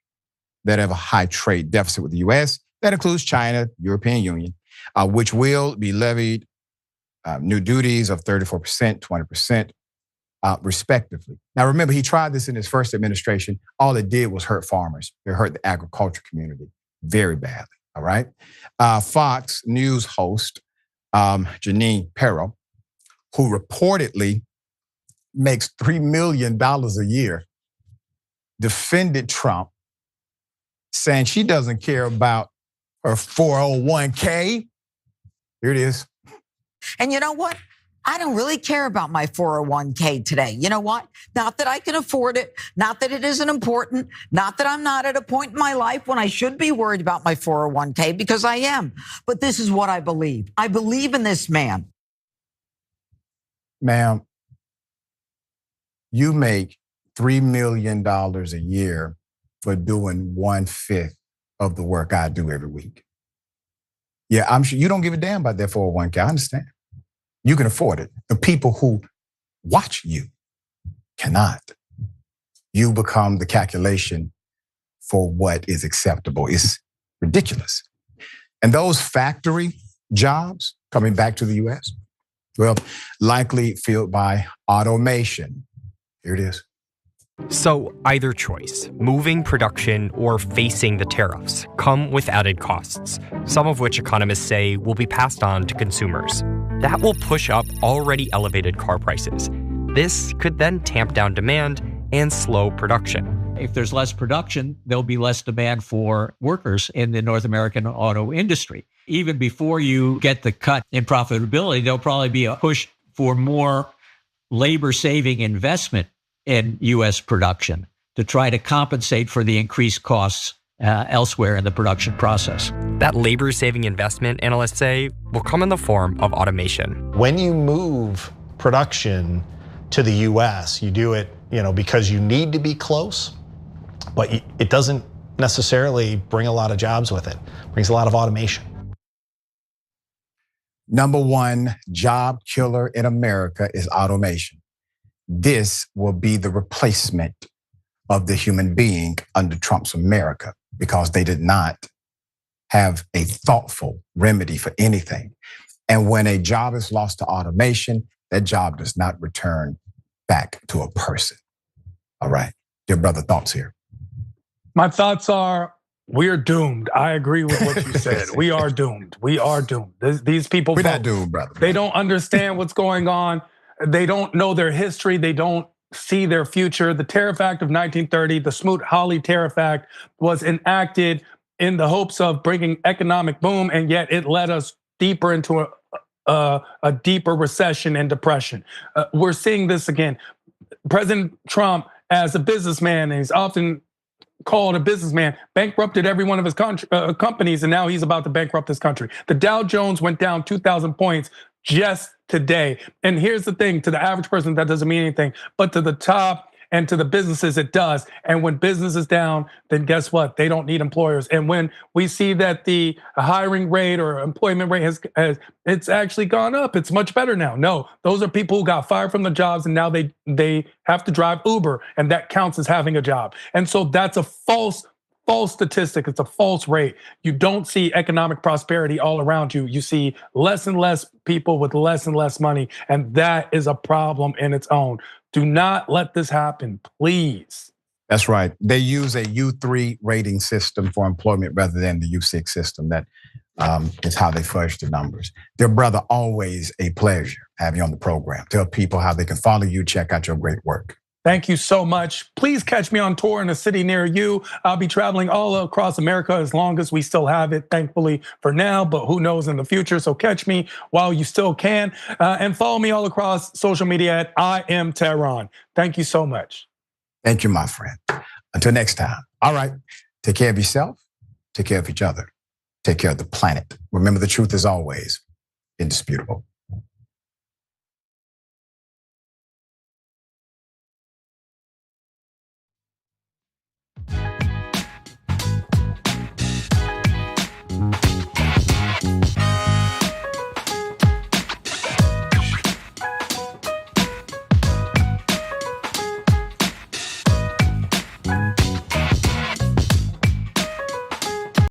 that have a high trade deficit with the U.S. That includes China, European Union, which will be levied new duties of 34%, 20%, respectively. Now, remember, he tried this in his first administration. All it did was hurt farmers. It hurt the agriculture community very badly. All right. Fox News host Janine Pirro, who reportedly makes $3 million a year, defended Trump, saying she doesn't care about her 401k. Here it is. And you know what? I don't really care about my 401k today. You know what? Not that I can afford it. Not that it isn't important. Not that I'm not at a point in my life when I should be worried about my 401k, because I am. But this is what I believe. I believe in this man. Ma'am, you make $3 million a year for doing 1/5 of the work I do every week. Yeah, I'm sure you don't give a damn about that 401k. I understand. You can afford it. The people who watch you cannot. You become the calculation for what is acceptable. It's ridiculous. And those factory jobs coming back to the US, well, likely filled by automation. Here it is. So either choice, moving production or facing the tariffs, come with added costs, some of which economists say will be passed on to consumers. That will push up already elevated car prices. This could then tamp down demand and slow production. If there's less production, there'll be less demand for workers in the North American auto industry. Even before you get the cut in profitability, there'll probably be a push for more labor-saving investment in U.S. production to try to compensate for the increased costs elsewhere in the production process. That labor-saving investment, analysts say, will come in the form of automation. When you move production to the U.S., you do it, because you need to be close, but it doesn't necessarily bring a lot of jobs with it. It brings a lot of automation. Number one job killer in America is automation. This will be the replacement of the human being under Trump's America because they did not have a thoughtful remedy for anything. And when a job is lost to automation, that job does not return back to a person. All right, dear brother, thoughts here? My thoughts are, we're doomed. I agree with what you said. We are doomed. We are doomed. These people, we're not doomed, brother. They don't understand what's going on. They don't know their history. They don't see their future. The Tariff Act of 1930, the Smoot-Hawley Tariff Act, was enacted in the hopes of bringing economic boom, and yet it led us deeper into a deeper recession and depression. We're seeing this again. President Trump, as a businessman, and he's often called a businessman, bankrupted every one of his companies, and now he's about to bankrupt this country. The Dow Jones went down 2,000 points just today. And here's the thing, to the average person, that doesn't mean anything, but to the top and to the businesses, it does. And when business is down, then guess what? They don't need employers. And when we see that the hiring rate or employment rate has it's actually gone up, it's much better now. No, those are people who got fired from the jobs and now they have to drive Uber, and that counts as having a job. And so that's a false statistic. It's a false rate. You don't see economic prosperity all around you. You see less and less people with less and less money, and that is a problem in its own. Do not let this happen, please. That's right. They use a U3 rating system for employment rather than the U6 system. That is how they fudge the numbers. Dear brother, always a pleasure having you on the program. Tell people how they can follow you, check out your great work. Thank you so much. Please catch me on tour in a city near you. I'll be traveling all across America as long as we still have it, thankfully for now, but who knows in the future. So catch me while you still can, and follow me all across social media at I Am Tehran. Thank you so much. Thank you, my friend. Until next time. All right, take care of yourself, take care of each other, take care of the planet. Remember, the truth is always indisputable.